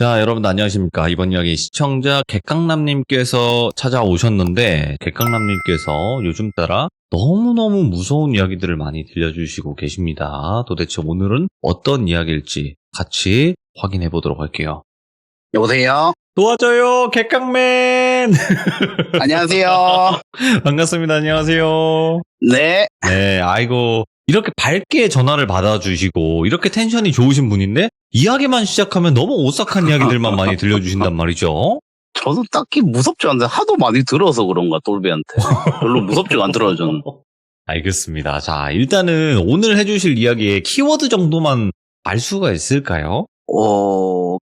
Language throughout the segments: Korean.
자, 여러분 안녕하십니까. 이번 이야기 시청자 객강남님께서 찾아오셨는데, 객강남님께서 요즘 따라 너무너무 무서운 이야기들을 많이 들려주시고 계십니다. 도대체 오늘은 어떤 이야기일지 같이 확인해 보도록 할게요. 여보세요? 도와줘요, 객강맨! 안녕하세요. 반갑습니다. 안녕하세요. 네. 네, 아이고. 이렇게 밝게 전화를 받아주시고 이렇게 텐션이 좋으신 분인데 이야기만 시작하면 너무 오싹한 이야기들만 많이 들려주신단 말이죠. 저는 딱히 무섭지 않은데 하도 많이 들어서 그런가, 똘비한테. 별로 무섭지가 않더라고요, 저는. 알겠습니다. 자, 일단은 오늘 해주실 이야기의 키워드 정도만 알 수가 있을까요?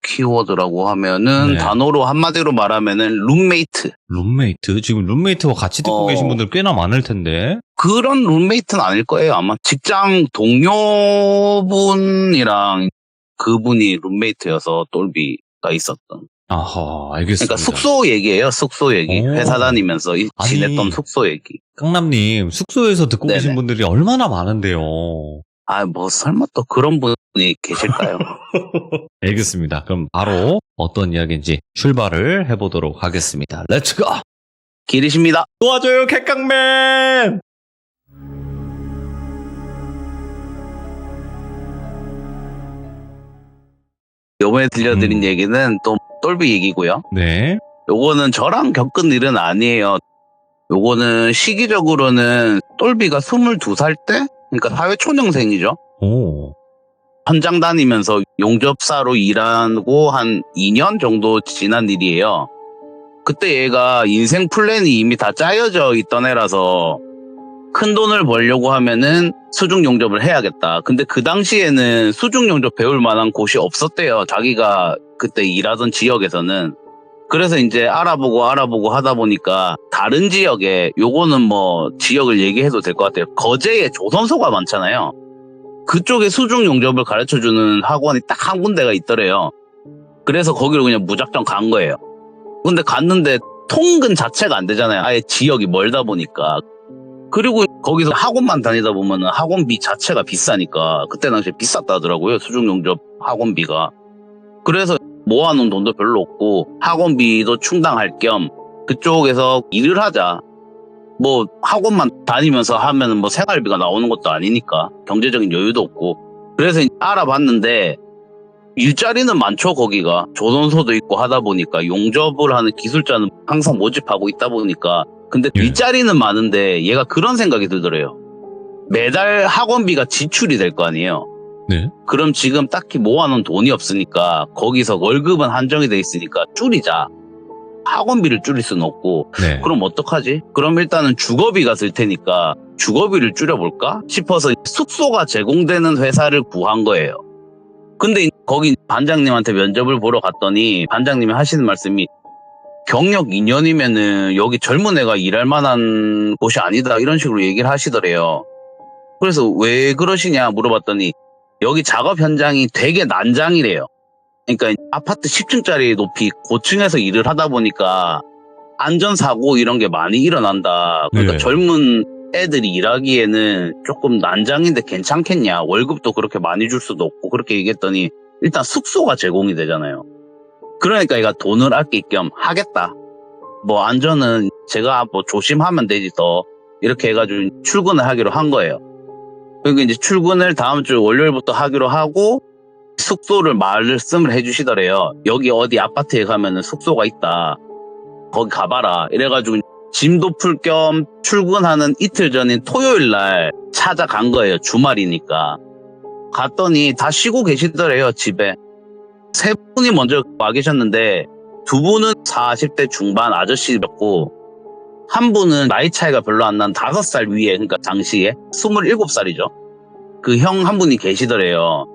키워드라고 하면은 네. 단어로 한마디로 말하면은 룸메이트. 룸메이트? 지금 룸메이트와 같이 듣고 계신 분들 꽤나 많을 텐데. 그런 룸메이트는 아닐 거예요, 아마. 직장 동료분이랑 그분이 룸메이트여서 똘비가 있었던. 아하, 알겠습니다. 그러니까 숙소 얘기예요, 숙소 얘기. 오. 회사 다니면서 지냈던 아니. 숙소 얘기. 깡남님, 숙소에서 듣고 네네. 계신 분들이 얼마나 많은데요. 설마 또 그런 분이 계실까요? 알겠습니다. 그럼 바로 어떤 이야기인지 출발을 해보도록 하겠습니다. 렛츠고! 길이십니다. 도와줘요, 객강맨! 요번에 들려드린 얘기는 또 똘비 얘기고요. 네. 요거는 저랑 겪은 일은 아니에요. 요거는 시기적으로는 똘비가 22살 때? 그러니까 사회초년생이죠. 오. 현장 다니면서 용접사로 일하고 한 2년 정도 지난 일이에요. 그때 얘가 인생 플랜이 이미 다 짜여져 있던 애라서 큰 돈을 벌려고 하면은 수중 용접을 해야겠다. 근데 그 당시에는 수중 용접 배울 만한 곳이 없었대요. 자기가 그때 일하던 지역에서는. 그래서 이제 알아보고 하다 보니까 다른 지역에, 요거는 뭐 지역을 얘기해도 될 것 같아요. 거제에 조선소가 많잖아요. 그쪽에 수중 용접을 가르쳐주는 학원이 딱 한 군데가 있더래요. 그래서 거기로 그냥 무작정 간 거예요. 근데 갔는데 통근 자체가 안 되잖아요. 아예 지역이 멀다 보니까. 그리고 거기서 학원만 다니다 보면 학원비 자체가 비싸니까, 그때 당시에 비쌌다 하더라고요, 수중 용접 학원비가. 그래서 모아놓은 돈도 별로 없고 학원비도 충당할 겸 그쪽에서 일을 하자. 뭐 학원만 다니면서 하면은 뭐 생활비가 나오는 것도 아니니까 경제적인 여유도 없고. 그래서 알아봤는데 일자리는 많죠. 거기가 조선소도 있고 하다 보니까 용접을 하는 기술자는 항상 모집하고 있다 보니까. 근데 예. 일자리는 많은데 얘가 그런 생각이 들더래요. 매달 학원비가 지출이 될 거 아니에요. 네. 그럼 지금 딱히 모아놓은 돈이 없으니까 거기서 월급은 한정이 돼 있으니까 줄이자. 학원비를 줄일 수는 없고. 네. 그럼 어떡하지? 그럼 일단은 주거비가 들 테니까 주거비를 줄여볼까 싶어서 숙소가 제공되는 회사를 구한 거예요. 근데 거기 반장님한테 면접을 보러 갔더니 반장님이 하시는 말씀이 경력 2년이면은 여기 젊은 애가 일할 만한 곳이 아니다, 이런 식으로 얘기를 하시더래요. 그래서 왜 그러시냐 물어봤더니 여기 작업 현장이 되게 난장이래요. 그러니까 아파트 10층짜리 높이 고층에서 일을 하다 보니까 안전사고 이런 게 많이 일어난다. 그러니까 네. 젊은 애들이 일하기에는 조금 난장인데 괜찮겠냐. 월급도 그렇게 많이 줄 수도 없고. 그렇게 얘기했더니 일단 숙소가 제공이 되잖아요. 그러니까 얘가 돈을 아낄 겸 하겠다. 뭐 안전은 제가 뭐 조심하면 되지 더. 이렇게 해가지고 출근을 하기로 한 거예요. 그리고 이제 출근을 다음 주 월요일부터 하기로 하고 숙소를 말씀을 해주시더래요. 여기 어디 아파트에 가면은 숙소가 있다. 거기 가봐라. 이래가지고 짐도 풀 겸 출근하는 이틀 전인 토요일 날 찾아간 거예요. 주말이니까. 갔더니 다 쉬고 계시더래요, 집에. 세 분이 먼저 와 계셨는데 두 분은 40대 중반 아저씨였고 한 분은 나이 차이가 별로 안 난 5살 위에, 그러니까 당시에 27살이죠. 그 형 한 분이 계시더래요.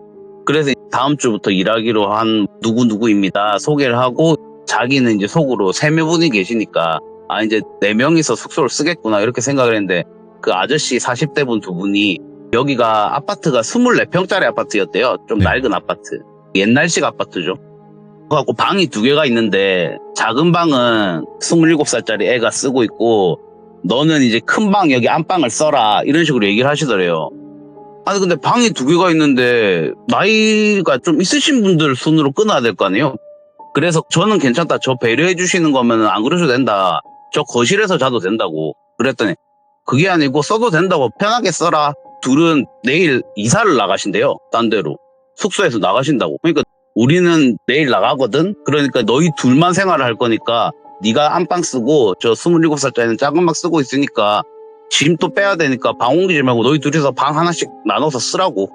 그래서 다음 주부터 일하기로 한 누구누구입니다. 소개를 하고 자기는 이제 속으로 3분이 계시니까 이제 4명이서 숙소를 쓰겠구나 이렇게 생각을 했는데 그 아저씨 40대 분 두 분이 여기가 아파트가 24평짜리 아파트였대요. 좀 네. 낡은 아파트. 옛날식 아파트죠. 그래갖고 방이 2개가 있는데 작은 방은 27살짜리 애가 쓰고 있고 너는 이제 큰 방 여기 안방을 써라 이런 식으로 얘기를 하시더래요. 아니 근데 방이 2개가 있는데 나이가 좀 있으신 분들 순으로 끊어야 될 거 아니에요? 그래서 저는 괜찮다. 저 배려해 주시는 거면 안 그러셔도 된다. 저 거실에서 자도 된다고. 그랬더니 그게 아니고 써도 된다고 편하게 써라. 둘은 내일 이사를 나가신대요. 딴 데로. 숙소에서 나가신다고. 그러니까 우리는 내일 나가거든. 그러니까 너희 둘만 생활을 할 거니까 네가 안방 쓰고 저 27살짜리는 작은 방 쓰고 있으니까 짐 또 빼야 되니까 방 옮기지 말고 너희 둘이서 방 하나씩 나눠서 쓰라고.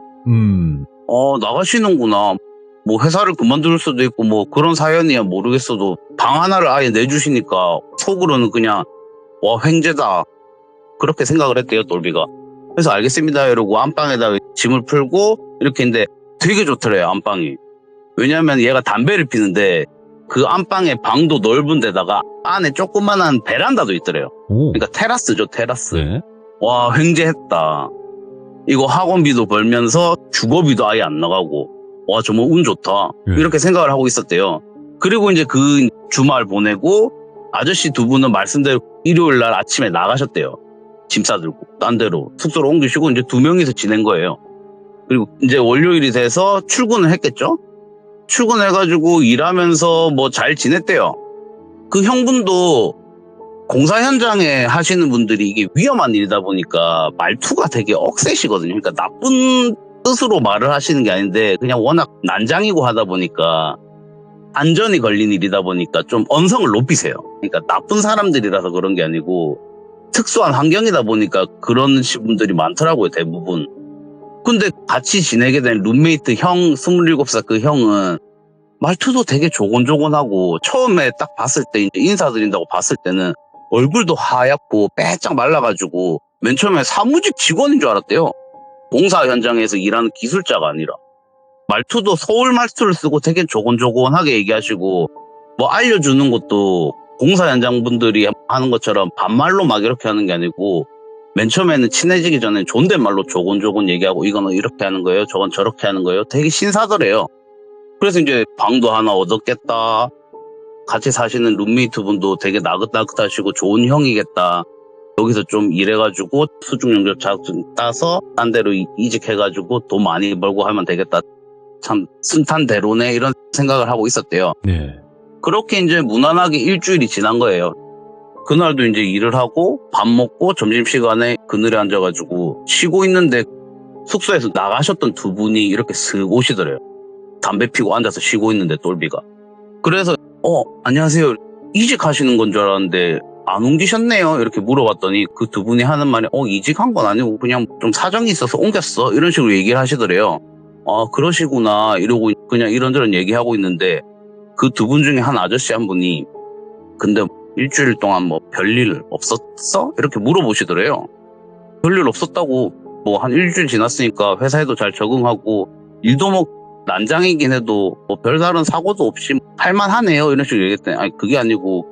나가시는구나. 뭐 회사를 그만둘 수도 있고 뭐 그런 사연이야 모르겠어도 방 하나를 아예 내주시니까 속으로는 그냥 와 횡재다. 그렇게 생각을 했대요, 돌비가. 그래서 알겠습니다 이러고 안방에다 짐을 풀고 이렇게 했는데 되게 좋더래요, 안방이. 왜냐면 얘가 담배를 피는데 그 안방에 방도 넓은 데다가 안에 조그만한 베란다도 있더래요. 오. 그러니까 테라스죠, 테라스. 네. 와, 횡재했다. 이거 학원비도 벌면서 주거비도 아예 안 나가고 와, 정말 운 좋다. 이렇게 생각을 하고 있었대요. 그리고 이제 그 주말 보내고 아저씨 두 분은 말씀대로 일요일 날 아침에 나가셨대요. 짐 싸들고 딴 데로 숙소로 옮기시고 이제 두 명이서 지낸 거예요. 그리고 이제 월요일이 돼서 출근을 했겠죠? 출근해가지고 일하면서 뭐 잘 지냈대요. 그 형분도 공사 현장에 하시는 분들이 이게 위험한 일이다 보니까 말투가 되게 억세시거든요. 그러니까 나쁜 뜻으로 말을 하시는 게 아닌데 그냥 워낙 난장이고 하다 보니까 안전이 걸린 일이다 보니까 좀 언성을 높이세요. 그러니까 나쁜 사람들이라서 그런 게 아니고 특수한 환경이다 보니까 그런 분들이 많더라고요, 대부분. 근데 같이 지내게 된 룸메이트 형, 27살 그 형은 말투도 되게 조곤조곤하고 처음에 딱 봤을 때 이제 인사드린다고 봤을 때는 얼굴도 하얗고 빼짝 말라가지고 맨 처음에 사무직 직원인 줄 알았대요. 공사 현장에서 일하는 기술자가 아니라. 말투도 서울 말투를 쓰고 되게 조곤조곤하게 얘기하시고 뭐 알려주는 것도 공사 현장 분들이 하는 것처럼 반말로 막 이렇게 하는 게 아니고 맨 처음에는 친해지기 전에 존댓말로 조곤조곤 얘기하고 이거는 이렇게 하는 거예요, 저건 저렇게 하는 거예요. 되게 신사더래요. 그래서 이제 방도 하나 얻었겠다. 같이 사시는 룸메이트 분도 되게 나긋나긋하시고 좋은 형이겠다. 여기서 좀 일해가지고 수중 용접 자격증 따서 딴 데로 이직해가지고 돈 많이 벌고 하면 되겠다. 참 순탄대로네 이런 생각을 하고 있었대요. 네. 그렇게 이제 무난하게 일주일이 지난 거예요. 그날도 이제 일을 하고 밥 먹고 점심시간에 그늘에 앉아가지고 쉬고 있는데 숙소에서 나가셨던 두 분이 이렇게 슥 오시더래요. 담배 피고 앉아서 쉬고 있는데 돌비가. 그래서 안녕하세요. 이직하시는 건 줄 알았는데 안 옮기셨네요. 이렇게 물어봤더니 그 두 분이 하는 말이 이직한 건 아니고 그냥 좀 사정이 있어서 옮겼어. 이런 식으로 얘기를 하시더래요. 아, 그러시구나. 이러고 그냥 이런저런 얘기하고 있는데 그 두 분 중에 한 아저씨 한 분이 근데 일주일 동안 뭐 별일 없었어? 이렇게 물어보시더래요. 별일 없었다고. 뭐 한 일주일 지났으니까 회사에도 잘 적응하고 일도 뭐 난장이긴 해도 뭐 별다른 사고도 없이 할만하네요. 이런 식으로 얘기했더니 아니 그게 아니고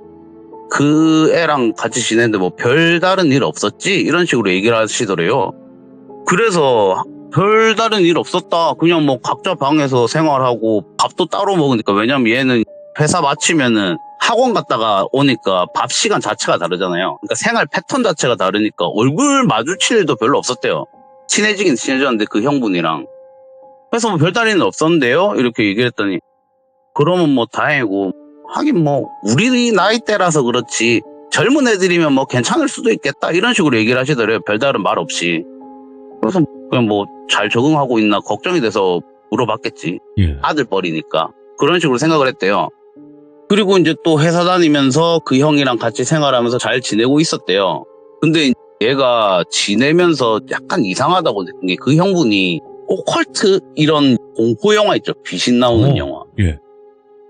그 애랑 같이 지냈는데 뭐 별다른 일 없었지? 이런 식으로 얘기를 하시더래요. 그래서 별다른 일 없었다. 그냥 뭐 각자 방에서 생활하고 밥도 따로 먹으니까 왜냐면 얘는 회사 마치면은 학원 갔다가 오니까 밥 시간 자체가 다르잖아요. 그러니까 생활 패턴 자체가 다르니까 얼굴 마주칠 일도 별로 없었대요. 친해지긴 친해졌는데 그 형분이랑. 그래서 뭐 별다른 일은 없었는데요? 이렇게 얘기를 했더니 그러면 뭐 다행이고 하긴 뭐 우리 나이대라서 그렇지 젊은 애들이면 뭐 괜찮을 수도 있겠다 이런 식으로 얘기를 하시더래요. 별다른 말 없이. 그래서 그냥 뭐 잘 적응하고 있나 걱정이 돼서 물어봤겠지. 예. 아들뻘이니까. 그런 식으로 생각을 했대요. 그리고 이제 또 회사 다니면서 그 형이랑 같이 생활하면서 잘 지내고 있었대요. 근데 얘가 지내면서 약간 이상하다고 느낀 게 그 형분이 오컬트 이런 공포 영화 있죠. 귀신 나오는 영화. 예.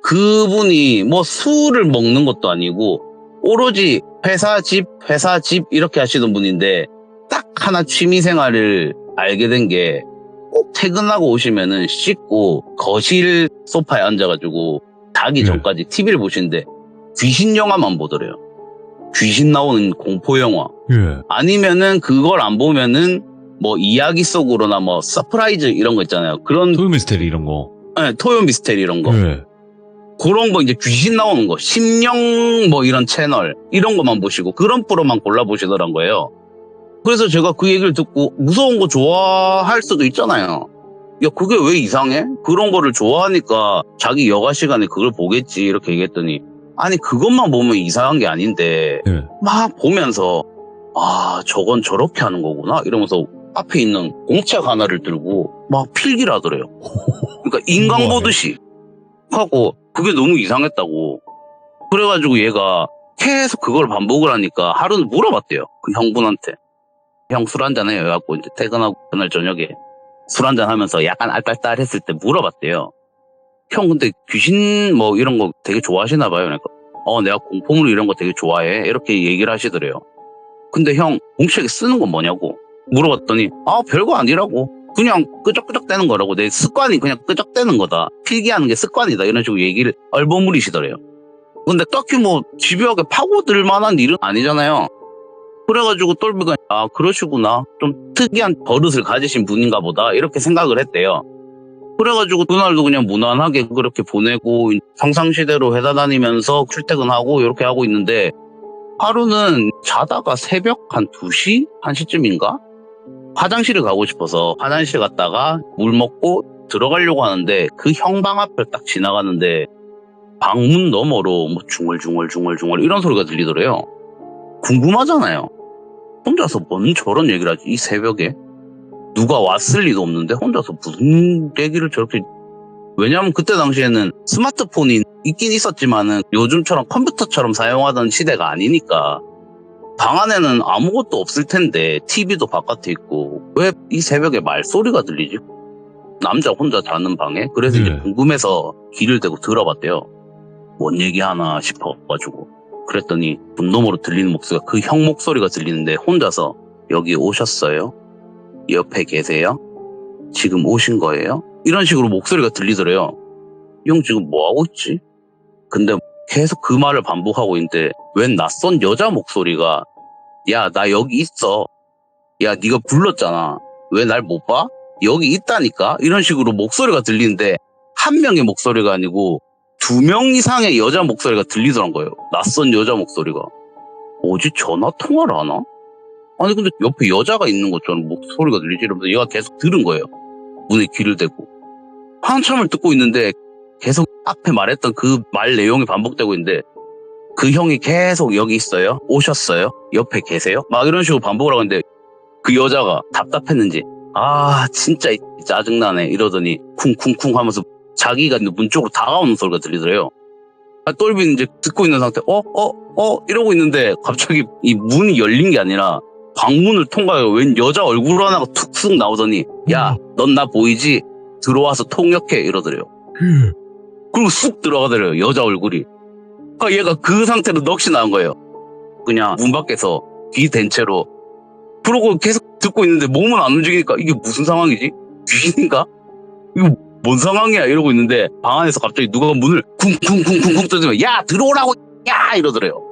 그분이 뭐 술을 먹는 것도 아니고 오로지 회사 집 이렇게 하시는 분인데 딱 하나 취미 생활을 알게 된 게 꼭 퇴근하고 오시면은 씻고 거실 소파에 앉아가지고 자기 전까지 TV를 보시는데 귀신 영화만 보더래요. 귀신 나오는 공포 영화. 예. 아니면은 그걸 안 보면은 뭐 이야기 속으로나 뭐 서프라이즈 이런 거 있잖아요. 그런 토요 미스테리 이런 거. 네, 토요 미스테리 이런 거. 예. 그런 거 이제 귀신 나오는 거, 심령 뭐 이런 채널 이런 것만 보시고 그런 프로만 골라보시더란 거예요. 그래서 제가 그 얘기를 듣고 무서운 거 좋아할 수도 있잖아요. 야, 그게 왜 이상해? 그런 거를 좋아하니까 자기 여가 시간에 그걸 보겠지. 이렇게 얘기했더니, 아니, 그것만 보면 이상한 게 아닌데, 네. 막 보면서, 아, 저건 저렇게 하는 거구나. 이러면서 앞에 있는 공책 하나를 들고 막 필기를 하더래요. 그러니까 인강 우와. 보듯이 하고, 그게 너무 이상했다고. 그래가지고 얘가 계속 그걸 반복을 하니까 하루는 물어봤대요. 그 형분한테. 형 술 한잔 해요. 해갖고 이제 퇴근하고 그날 저녁에 술 한잔 하면서 약간 알딸딸 했을 때 물어봤대요. 형 근데 귀신 뭐 이런 거 되게 좋아하시나 봐요. 그러니까 내가 공포물 이런 거 되게 좋아해. 이렇게 얘기를 하시더래요. 근데 형 공책에 쓰는 건 뭐냐고 물어봤더니 별거 아니라고. 그냥 끄적끄적대는 거라고. 내 습관이 그냥 끄적대는 거다. 필기하는 게 습관이다. 이런 식으로 얘기를 얼버무리시더래요. 근데 딱히 뭐 집요하게 파고들 만한 일은 아니잖아요. 그래가지고 똘비가 그러시구나. 좀 특이한 버릇을 가지신 분인가 보다. 이렇게 생각을 했대요. 그래가지고 그날도 그냥 무난하게 그렇게 보내고 평상시대로 회사 다니면서 출퇴근하고 이렇게 하고 있는데 하루는 자다가 새벽 한 2시? 1시쯤인가? 화장실을 가고 싶어서 화장실 갔다가 물 먹고 들어가려고 하는데 그 형방 앞을 딱 지나가는데 방문 너머로 뭐 중얼중얼 이런 소리가 들리더래요. 궁금하잖아요. 혼자서 뭔 저런 얘기를 하지? 이 새벽에? 누가 왔을 리도 없는데 혼자서 무슨 얘기를 저렇게. 왜냐하면 그때 당시에는 스마트폰이 있긴 있었지만은 요즘처럼 컴퓨터처럼 사용하던 시대가 아니니까 방 안에는 아무것도 없을 텐데 TV도 바깥에 있고 왜 이 새벽에 말소리가 들리지? 남자 혼자 자는 방에. 그래서 이제 궁금해서 귀를 대고 들어봤대요. 뭔 얘기하나 싶어가지고. 그랬더니 문 너머로 들리는 목소리가 그 형 목소리가 들리는데 혼자서 여기 오셨어요? 옆에 계세요? 지금 오신 거예요? 이런 식으로 목소리가 들리더래요. 형 지금 뭐하고 있지? 근데 계속 그 말을 반복하고 있는데 웬 낯선 여자 목소리가 야, 나 여기 있어. 야, 네가 불렀잖아. 왜 날 못 봐? 여기 있다니까? 이런 식으로 목소리가 들리는데 한 명의 목소리가 아니고 2명 이상의 여자 목소리가 들리더란 거예요. 낯선 여자 목소리가. 뭐지? 전화 통화를 하나? 아니 근데 옆에 여자가 있는 것처럼 목소리가 들리지? 이러면서 얘가 계속 들은 거예요. 문에 귀를 대고. 한참을 듣고 있는데 계속 앞에 말했던 그 말 내용이 반복되고 있는데 그 형이 계속 여기 있어요? 오셨어요? 옆에 계세요? 막 이런 식으로 반복을 하고 있는데 그 여자가 답답했는지 진짜 짜증나네 이러더니 쿵쿵쿵 하면서 자기가 있는 문 쪽으로 다가오는 소리가 들리더래요. 똘비는 이제 듣고 있는 상태 이러고 있는데 갑자기 이 문이 열린 게 아니라 방문을 통과해 웬 여자 얼굴 하나가 툭쑥 나오더니 야, 넌 나 보이지? 들어와서 통역해 이러더래요. 그리고 쑥 들어가더래요. 여자 얼굴이. 그러니까 얘가 그 상태로 넋이 나온 거예요. 그냥 문 밖에서 귀 댄 채로. 그러고 계속 듣고 있는데 몸은 안 움직이니까 이게 무슨 상황이지? 귀신인가? 이거 뭔 상황이야? 이러고 있는데 방 안에서 갑자기 누가 문을 쿵쿵쿵쿵쿵 뜯으면 야, 들어오라고! 야! 이러더래요.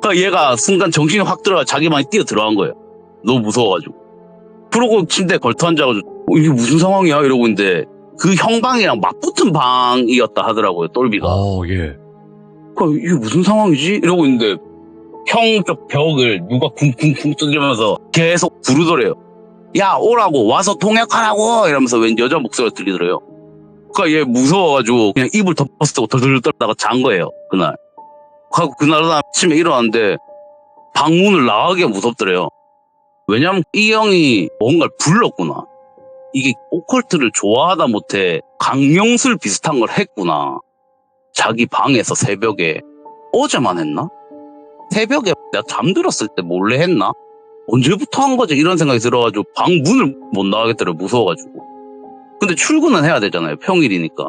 그러니까 얘가 순간 정신이 확 들어가 자기 방에 뛰어 들어간 거예요. 너무 무서워가지고. 그러고 침대에 걸터 앉아가지고 이게 무슨 상황이야? 이러고 있는데 그 형방이랑 맞붙은 방이었다 하더라고요. 똘비가. 예. 그러니까 이게 무슨 상황이지? 이러고 있는데 형 쪽 벽을 누가 쿵쿵쿵 두드리면서 계속 부르더래요. 야, 오라고, 와서 통역하라고! 이러면서 왠 여자 목소리가 들리더래요. 그러니까 얘 무서워가지고 그냥 입을 덮어쓰고 덜덜 떨다가 잔 거예요. 그날. 그날 아침에 일어났는데 방문을 나가기가 무섭더래요. 왜냐면 이 형이 뭔가를 불렀구나. 이게 오컬트를 좋아하다 못해 강령술 비슷한 걸 했구나. 자기 방에서 새벽에. 어제만 했나? 새벽에 내가 잠들었을 때 몰래 했나? 언제부터 한 거지? 이런 생각이 들어가지고 방 문을 못 나가겠더래요. 무서워가지고. 근데 출근은 해야 되잖아요. 평일이니까.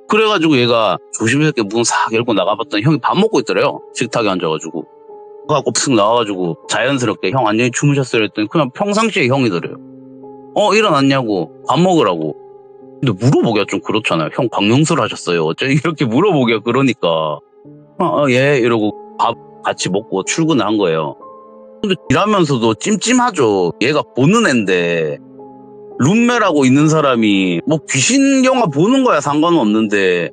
그래가지고 얘가 조심스럽게 문 싹 열고 나가봤더니 형이 밥 먹고 있더래요. 식탁에 앉아가지고. 그래갖고 쓱 나와가지고 자연스럽게 형 안녕히 주무셨어요? 했더니 그냥 평상시에 형이더래요. 일어났냐고. 밥 먹으라고. 근데 물어보기가 좀 그렇잖아요. 형 강령술 하셨어요? 어째 이렇게 물어보기가 그러니까. 예 이러고 밥 같이 먹고 출근을 한 거예요. 근데 일하면서도 찜찜하죠. 얘가 보는 앤데 룸메라고 있는 사람이 뭐 귀신 영화 보는 거야 상관은 없는데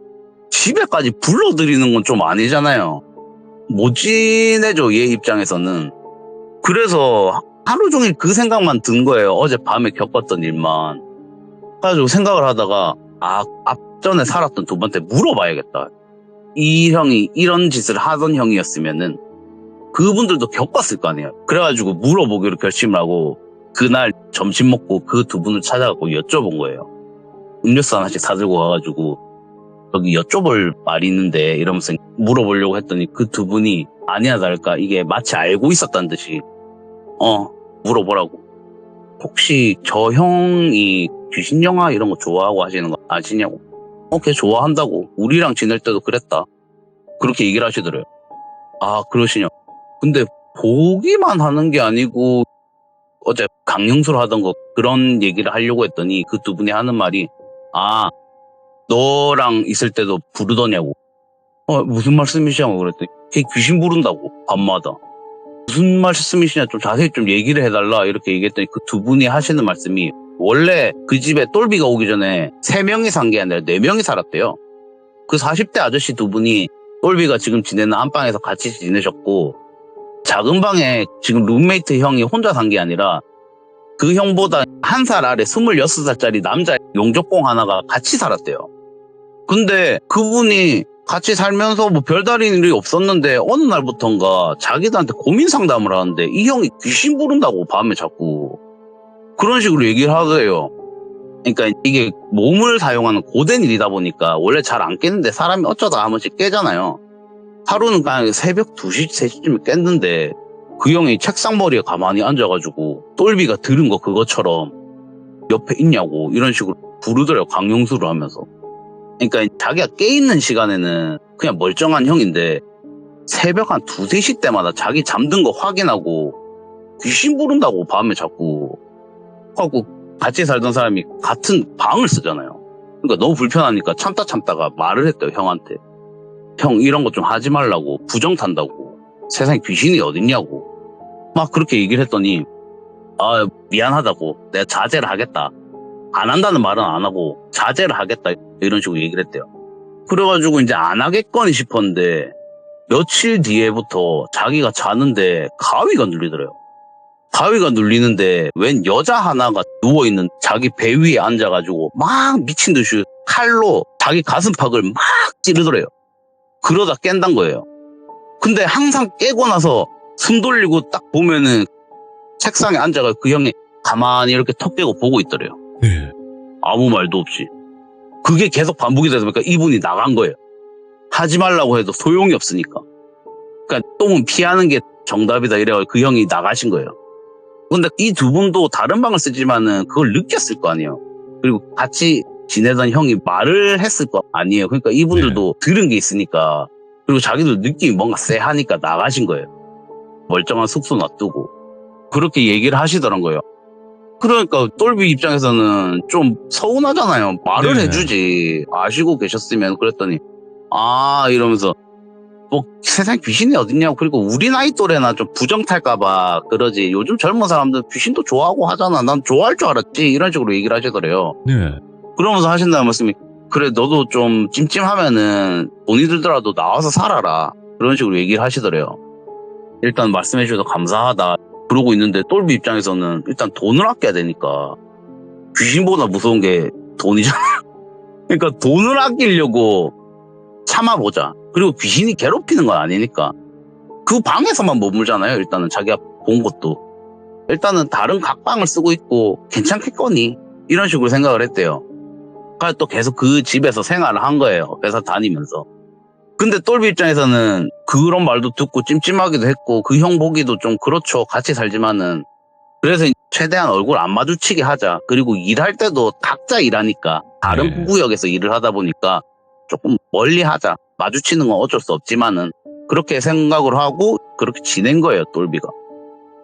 집에까지 불러들이는 건 좀 아니잖아요. 모진해져 얘 입장에서는. 그래서 하루 종일 그 생각만 든 거예요. 어젯밤에 겪었던 일만. 그래가지고 생각을 하다가 앞전에 살았던 두 분한테 물어봐야겠다. 이 형이 이런 짓을 하던 형이었으면은 그분들도 겪었을 거 아니에요. 그래가지고 물어보기로 결심을 하고 그날 점심 먹고 그 두 분을 찾아가고 여쭤본 거예요. 음료수 하나씩 사들고 가가지고 여기 여쭤볼 말이 있는데 이러면서 물어보려고 했더니 그 두 분이 아니야 다를까 이게 마치 알고 있었다는 듯이 물어보라고. 혹시 저 형이 귀신 영화 이런 거 좋아하고 하시는 거 아시냐고. 걔 좋아한다고. 우리랑 지낼 때도 그랬다. 그렇게 얘기를 하시더래요. 아, 그러시냐. 근데 보기만 하는 게 아니고 어제 강령수로 하던 거 그런 얘기를 하려고 했더니 그 두 분이 하는 말이 너랑 있을 때도 부르더냐고. 무슨 말씀이시냐고 그랬더니 걔 귀신 부른다고 밤마다. 무슨 말씀이시냐 좀 자세히 좀 얘기를 해달라 이렇게 얘기했더니 그 두 분이 하시는 말씀이 원래 그 집에 똘비가 오기 전에 3명이 산 게 아니라 4명이 살았대요. 그 40대 아저씨 두 분이 똘비가 지금 지내는 안방에서 같이 지내셨고 작은 방에 지금 룸메이트 형이 혼자 산 게 아니라 그 형보다 1살 아래 26살짜리 남자 용접공 하나가 같이 살았대요. 근데 그분이 같이 살면서 뭐 별다른 일이 없었는데 어느 날부턴가 자기들한테 고민 상담을 하는데 이 형이 귀신 부른다고 밤에 자꾸 그런 식으로 얘기를 하더래요. 그러니까 이게 몸을 사용하는 고된 일이다 보니까 원래 잘 안 깨는데 사람이 어쩌다 한 번씩 깨잖아요. 하루는 그냥 새벽 2시, 3시쯤에 깼는데 그 형이 책상머리에 가만히 앉아가지고 똘비가 들은 거 그것처럼 옆에 있냐고 이런 식으로 부르더래요. 강령수를 하면서. 그러니까 자기가 깨있는 시간에는 그냥 멀쩡한 형인데 새벽 한 2, 3시 때마다 자기 잠든 거 확인하고 귀신 부른다고 밤에 자꾸 하고 같이 살던 사람이 같은 방을 쓰잖아요. 그러니까 너무 불편하니까 참다가 말을 했대요. 형한테. 형 이런 거 좀 하지 말라고. 부정 탄다고. 세상에 귀신이 어딨냐고. 막 그렇게 얘기를 했더니 미안하다고. 내가 자제를 하겠다. 안 한다는 말은 안 하고 자제를 하겠다 이런 식으로 얘기를 했대요. 그래가지고 이제 안 하겠거니 싶었는데 며칠 뒤에부터 자기가 자는데 가위가 눌리더래요. 가위가 눌리는데 웬 여자 하나가 누워있는 자기 배 위에 앉아가지고 막 미친 듯이 칼로 자기 가슴팍을 막 찌르더래요. 그러다 깬단 거예요. 근데 항상 깨고 나서 숨 돌리고 딱 보면은 책상에 앉아가 그 형이 가만히 이렇게 턱 깨고 보고 있더래요. 네. 아무 말도 없이. 그게 계속 반복이 되다 보니까 이분이 나간 거예요. 하지 말라고 해도 소용이 없으니까. 그러니까 똥은 피하는 게 정답이다 이래가지고 그 형이 나가신 거예요. 근데 이 두 분도 다른 방을 쓰지만은 그걸 느꼈을 거 아니에요. 그리고 같이 지내던 형이 말을 했을 거 아니에요. 그러니까 이분들도 들은 게 있으니까. 그리고 자기도 느낌이 뭔가 쎄하니까 나가신 거예요. 멀쩡한 숙소 놔두고. 그렇게 얘기를 하시더란 거예요. 그러니까 똘비 입장에서는 좀 서운하잖아요. 말을 네. 해주지. 아시고 계셨으면 그랬더니 이러면서 뭐 세상에 귀신이 어딨냐고. 그리고 우리 나이 또래나 좀 부정 탈까봐 그러지. 요즘 젊은 사람들 귀신도 좋아하고 하잖아. 난 좋아할 줄 알았지. 이런 식으로 얘기를 하시더래요. 네. 그러면서 하신다는 말씀이 그래 너도 좀 찜찜하면은 돈이 들더라도 나와서 살아라. 그런 식으로 얘기를 하시더래요. 일단 말씀해 주셔서 감사하다. 그러고 있는데 똘비 입장에서는 일단 돈을 아껴야 되니까 귀신보다 무서운 게 돈이잖아요. 그러니까 돈을 아끼려고 참아보자. 그리고 귀신이 괴롭히는 건 아니니까 그 방에서만 머물잖아요. 일단은 자기가 본 것도 일단은 다른 각방을 쓰고 있고 괜찮겠거니 이런 식으로 생각을 했대요. 그래서 또 계속 그 집에서 생활을 한 거예요. 회사 다니면서. 근데 똘비 입장에서는 그런 말도 듣고 찜찜하기도 했고 그 형 보기도 좀 그렇죠. 같이 살지만은. 그래서 최대한 얼굴 안 마주치게 하자. 그리고 일할 때도 각자 일하니까 다른 구역에서 일을 하다 보니까 조금 멀리 하자. 마주치는 건 어쩔 수 없지만은 그렇게 생각을 하고 그렇게 지낸 거예요. 똘비가.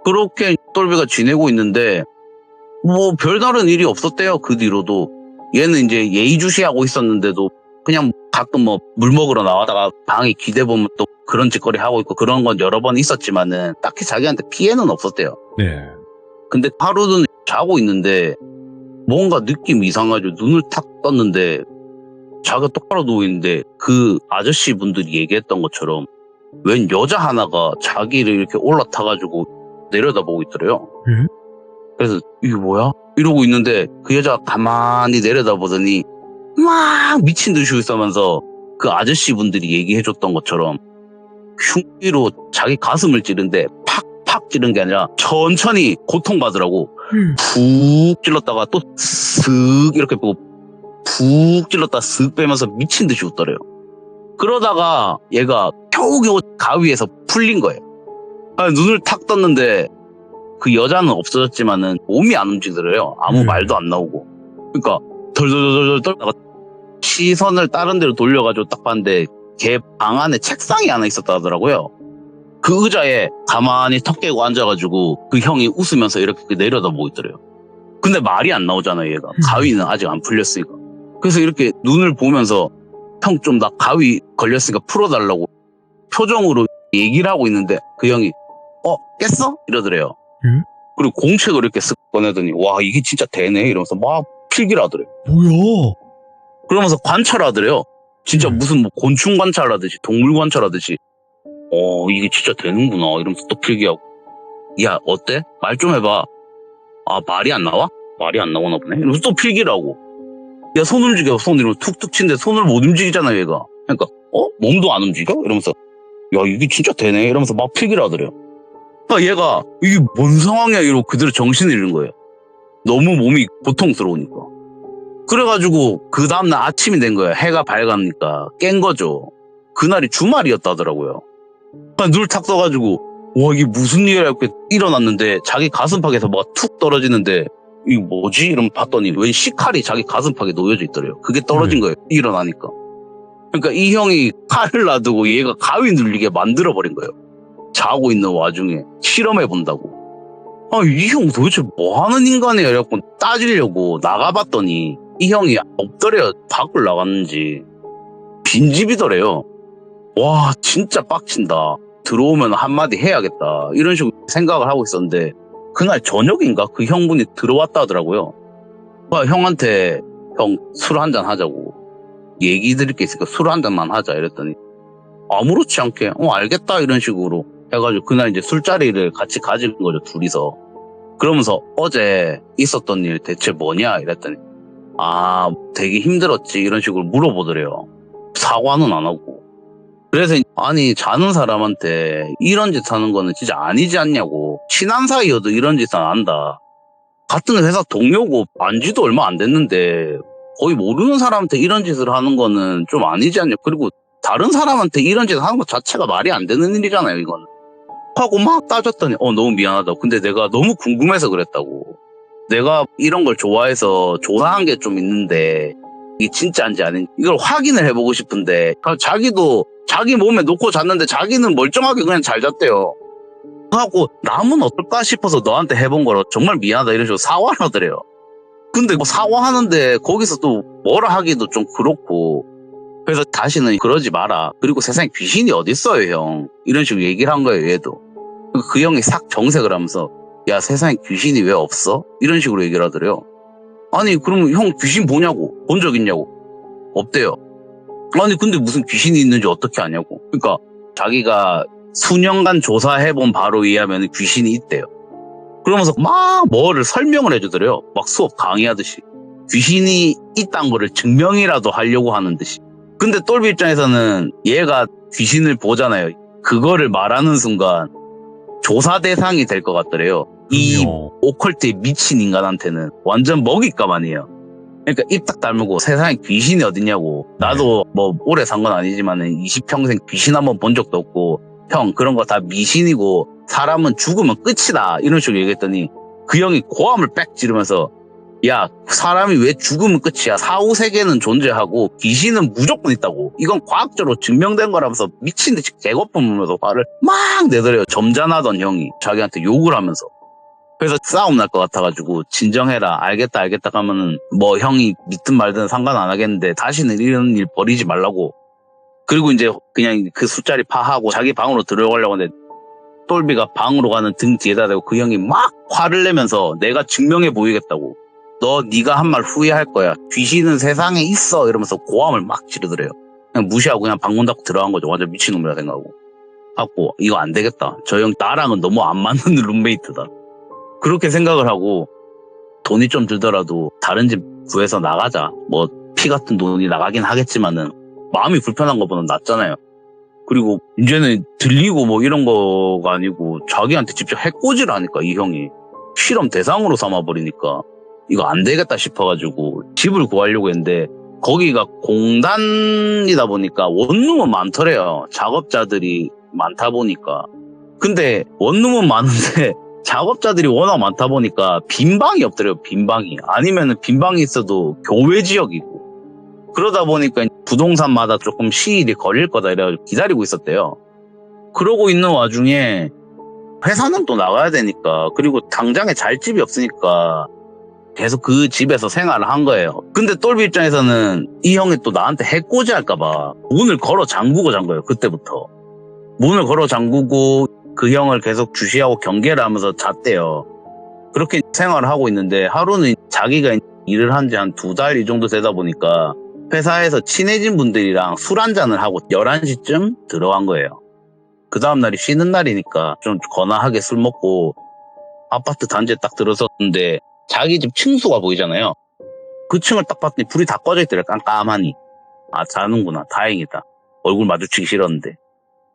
그렇게 똘비가 지내고 있는데 뭐 별다른 일이 없었대요. 그 뒤로도. 얘는 이제 예의주시하고 있었는데도 그냥 가끔 뭐 물 먹으러 나가다가 방에 기대보면 또 그런 짓거리 하고 있고 그런 건 여러 번 있었지만은 딱히 자기한테 피해는 없었대요. 네. 근데 하루는 자고 있는데 뭔가 느낌이 이상하죠. 눈을 탁 떴는데 자기가 똑바로 누워있는데 그 아저씨 분들이 얘기했던 것처럼 웬 여자 하나가 자기를 이렇게 올라타가지고 내려다보고 있더래요. 그래서 이게 뭐야? 이러고 있는데 그 여자가 가만히 내려다보더니 막 미친 듯이 웃으면서 그 아저씨 분들이 얘기해줬던 것처럼 흉기로 자기 가슴을 찌른데 팍팍 찌른 게 아니라 천천히 고통받으라고 푹 찔렀다가 또 슥 이렇게 빼고 푹 찔렀다 슥 빼면서 미친 듯이 웃더래요. 그러다가 얘가 겨우겨우 가위에서 풀린 거예요. 눈을 탁 떴는데 그 여자는 없어졌지만은 몸이 안 움직이더래요. 아무 말도 안 나오고. 그러니까 덜덜덜덜 떨다가 시선을 다른 데로 돌려가지고 딱 봤는데 걔 방 안에 책상이 하나 있었다 하더라고요. 그 의자에 가만히 턱 깨고 앉아가지고 그 형이 웃으면서 이렇게 내려다보고 있더래요. 근데 말이 안 나오잖아요, 얘가. 가위는 아직 안 풀렸으니까. 그래서 이렇게 눈을 보면서 형 좀 나 가위 걸렸으니까 풀어달라고 표정으로 얘기를 하고 있는데 그 형이 깼어? 이러더래요. 응? 그리고 공책을 이렇게 쓱 꺼내더니 와 이게 진짜 되네 이러면서 막 필기를 하더래요. 뭐야? 그러면서 관찰하더래요. 진짜 무슨 뭐 곤충 관찰하듯이 동물 관찰하듯이 이게 진짜 되는구나 이러면서 또 필기하고 야 어때? 말 좀 해봐. 아 말이 안 나와? 말이 안 나오나 보네 이러면서 또 필기를 하고 야 손 움직여 손 이러면서 툭툭 치는데 손을 못 움직이잖아 얘가. 그러니까 몸도 안 움직여? 이러면서 야 이게 진짜 되네 이러면서 막 필기를 하더래요. 그러니까 얘가 이게 뭔 상황이야 이러고 그대로 정신을 잃은 거예요. 너무 몸이 고통스러우니까. 그래가지고 그 다음날 아침이 된 거예요. 해가 밝으니까 깬 거죠. 그날이 주말이었다 하더라고요. 눈을 탁 떠가지고 와 이게 무슨 일이야 이렇게 일어났는데 자기 가슴팍에서 뭐가 툭 떨어지는데 이게 뭐지? 이러면 봤더니 웬 식칼이 자기 가슴팍에 놓여져 있더래요. 그게 떨어진 거예요. 일어나니까. 그러니까 이 형이 칼을 놔두고 얘가 가위 눌리게 만들어버린 거예요. 자고 있는 와중에 실험해본다고. 이 형 도대체 뭐 하는 인간이야? 이래갖고 따지려고 나가봤더니 이 형이 없더래요. 밖을 나갔는지. 빈집이더래요. 와 진짜 빡친다. 들어오면 한마디 해야겠다. 이런 식으로 생각을 하고 있었는데 그날 저녁인가 그 형분이 들어왔다 하더라고요. 형한테 형 술 한잔 하자고. 얘기 드릴 게 있으니까 술 한잔만 하자 이랬더니 아무렇지 않게 알겠다 이런 식으로 해가지고 그날 이제 술자리를 같이 가진 거죠 둘이서. 그러면서 어제 있었던 일 대체 뭐냐 이랬더니 되게 힘들었지 이런 식으로 물어보더래요. 사과는 안 하고. 그래서 아니 자는 사람한테 이런 짓 하는 거는 진짜 아니지 않냐고. 친한 사이여도 이런 짓은 안 한다. 같은 회사 동료고 안지도 얼마 안 됐는데 거의 모르는 사람한테 이런 짓을 하는 거는 좀 아니지 않냐. 그리고 다른 사람한테 이런 짓을 하는 것 자체가 말이 안 되는 일이잖아요 이건. 하고 막 따졌더니 너무 미안하다고. 근데 내가 너무 궁금해서 그랬다고. 내가 이런 걸 좋아해서 조사한 게 좀 있는데 이게 진짜인지 아닌지 이걸 확인을 해보고 싶은데 자기도 자기 몸에 놓고 잤는데 자기는 멀쩡하게 그냥 잘 잤대요. 하고 남은 어떨까 싶어서 너한테 해본 거라 정말 미안하다 이런 식으로 사과를 하더래요. 근데 뭐 사과하는데 거기서 또 뭐라 하기도 좀 그렇고 그래서 다시는 그러지 마라. 그리고 세상에 귀신이 어딨어요 형. 이런 식으로 얘기를 한 거예요 얘도. 그 형이 싹 정색을 하면서 야 세상에 귀신이 왜 없어? 이런 식으로 얘기를 하더래요. 아니 그러면 형 귀신 보냐고. 본 적 있냐고. 없대요. 아니 근데 무슨 귀신이 있는지 어떻게 아냐고. 그러니까 자기가 수년간 조사해본 바로 의하면 귀신이 있대요. 그러면서 막 뭐를 설명을 해주더래요. 막 수업 강의하듯이. 귀신이 있다는 거를 증명이라도 하려고 하는 듯이. 근데 똘비 입장에서는 얘가 귀신을 보잖아요. 그거를 말하는 순간 조사 대상이 될 것 같더래요. 이 오컬트에 미친 인간한테는 완전 먹잇감 아니에요. 그러니까 입 딱 다물고 세상에 귀신이 어딨냐고. 나도 뭐 오래 산 건 아니지만 20평생 귀신 한번 본 적도 없고 형 그런 거 다 미신이고 사람은 죽으면 끝이다 이런 식으로 얘기했더니 그 형이 고함을 빽 지르면서 야 사람이 왜 죽으면 끝이야. 사후세계는 존재하고 귀신은 무조건 있다고. 이건 과학적으로 증명된 거라면서 미친듯이 개거품으면서 화를 막 내더래요. 점잖하던 형이 자기한테 욕을 하면서. 그래서 싸움 날 것 같아가지고 진정해라 알겠다 하면은 뭐 형이 믿든 말든 상관 안 하겠는데 다시는 이런 일 벌이지 말라고. 그리고 이제 그냥 그 술자리 파하고 자기 방으로 들어가려고 하는데 똘비가 방으로 가는 등 뒤에다 대고 그 형이 막 화를 내면서 내가 증명해 보이겠다고. 네가 한 말 후회할 거야. 귀신은 세상에 있어 이러면서 고함을 막 지르더래요. 그냥 무시하고 그냥 방문 닫고 들어간 거죠. 완전 미친놈이라 생각하고. 갖고 이거 안 되겠다. 저 형 나랑은 너무 안 맞는 룸메이트다. 그렇게 생각을 하고 돈이 좀 들더라도 다른 집 구해서 나가자. 뭐 피 같은 돈이 나가긴 하겠지만은 마음이 불편한 것보다 낫잖아요. 그리고 이제는 들리고 뭐 이런 거가 아니고 자기한테 직접 해코지를 하니까 이 형이 실험 대상으로 삼아버리니까 이거 안 되겠다 싶어가지고 집을 구하려고 했는데 거기가 공단이다 보니까 원룸은 많더래요. 작업자들이 많다 보니까. 근데 원룸은 많은데 작업자들이 워낙 많다 보니까 빈 방이 없더래요. 빈 방이. 아니면은 빈 방이 있어도 교외 지역이고. 그러다 보니까 부동산마다 조금 시일이 걸릴 거다 이래가지고 기다리고 있었대요. 그러고 있는 와중에 회사는 또 나가야 되니까 그리고 당장에 잘 집이 없으니까 계속 그 집에서 생활을 한 거예요. 근데 똘비 입장에서는 이 형이 또 나한테 해코지 할까봐 문을 걸어 잠그고 잔 거예요. 그때부터. 문을 걸어 잠그고 그 형을 계속 주시하고 경계를 하면서 잤대요. 그렇게 생활을 하고 있는데 하루는 자기가 일을 한 지 한 2달 이 정도 되다 보니까 회사에서 친해진 분들이랑 술 한잔을 하고 11시쯤 들어간 거예요. 그 다음날이 쉬는 날이니까 좀 거나하게 술 먹고 아파트 단지에 딱 들어섰는데 자기 집 층수가 보이잖아요. 그 층을 딱 봤더니 불이 다 꺼져 있더래. 깜깜하니. 아, 자는구나. 다행이다. 얼굴 마주치기 싫었는데.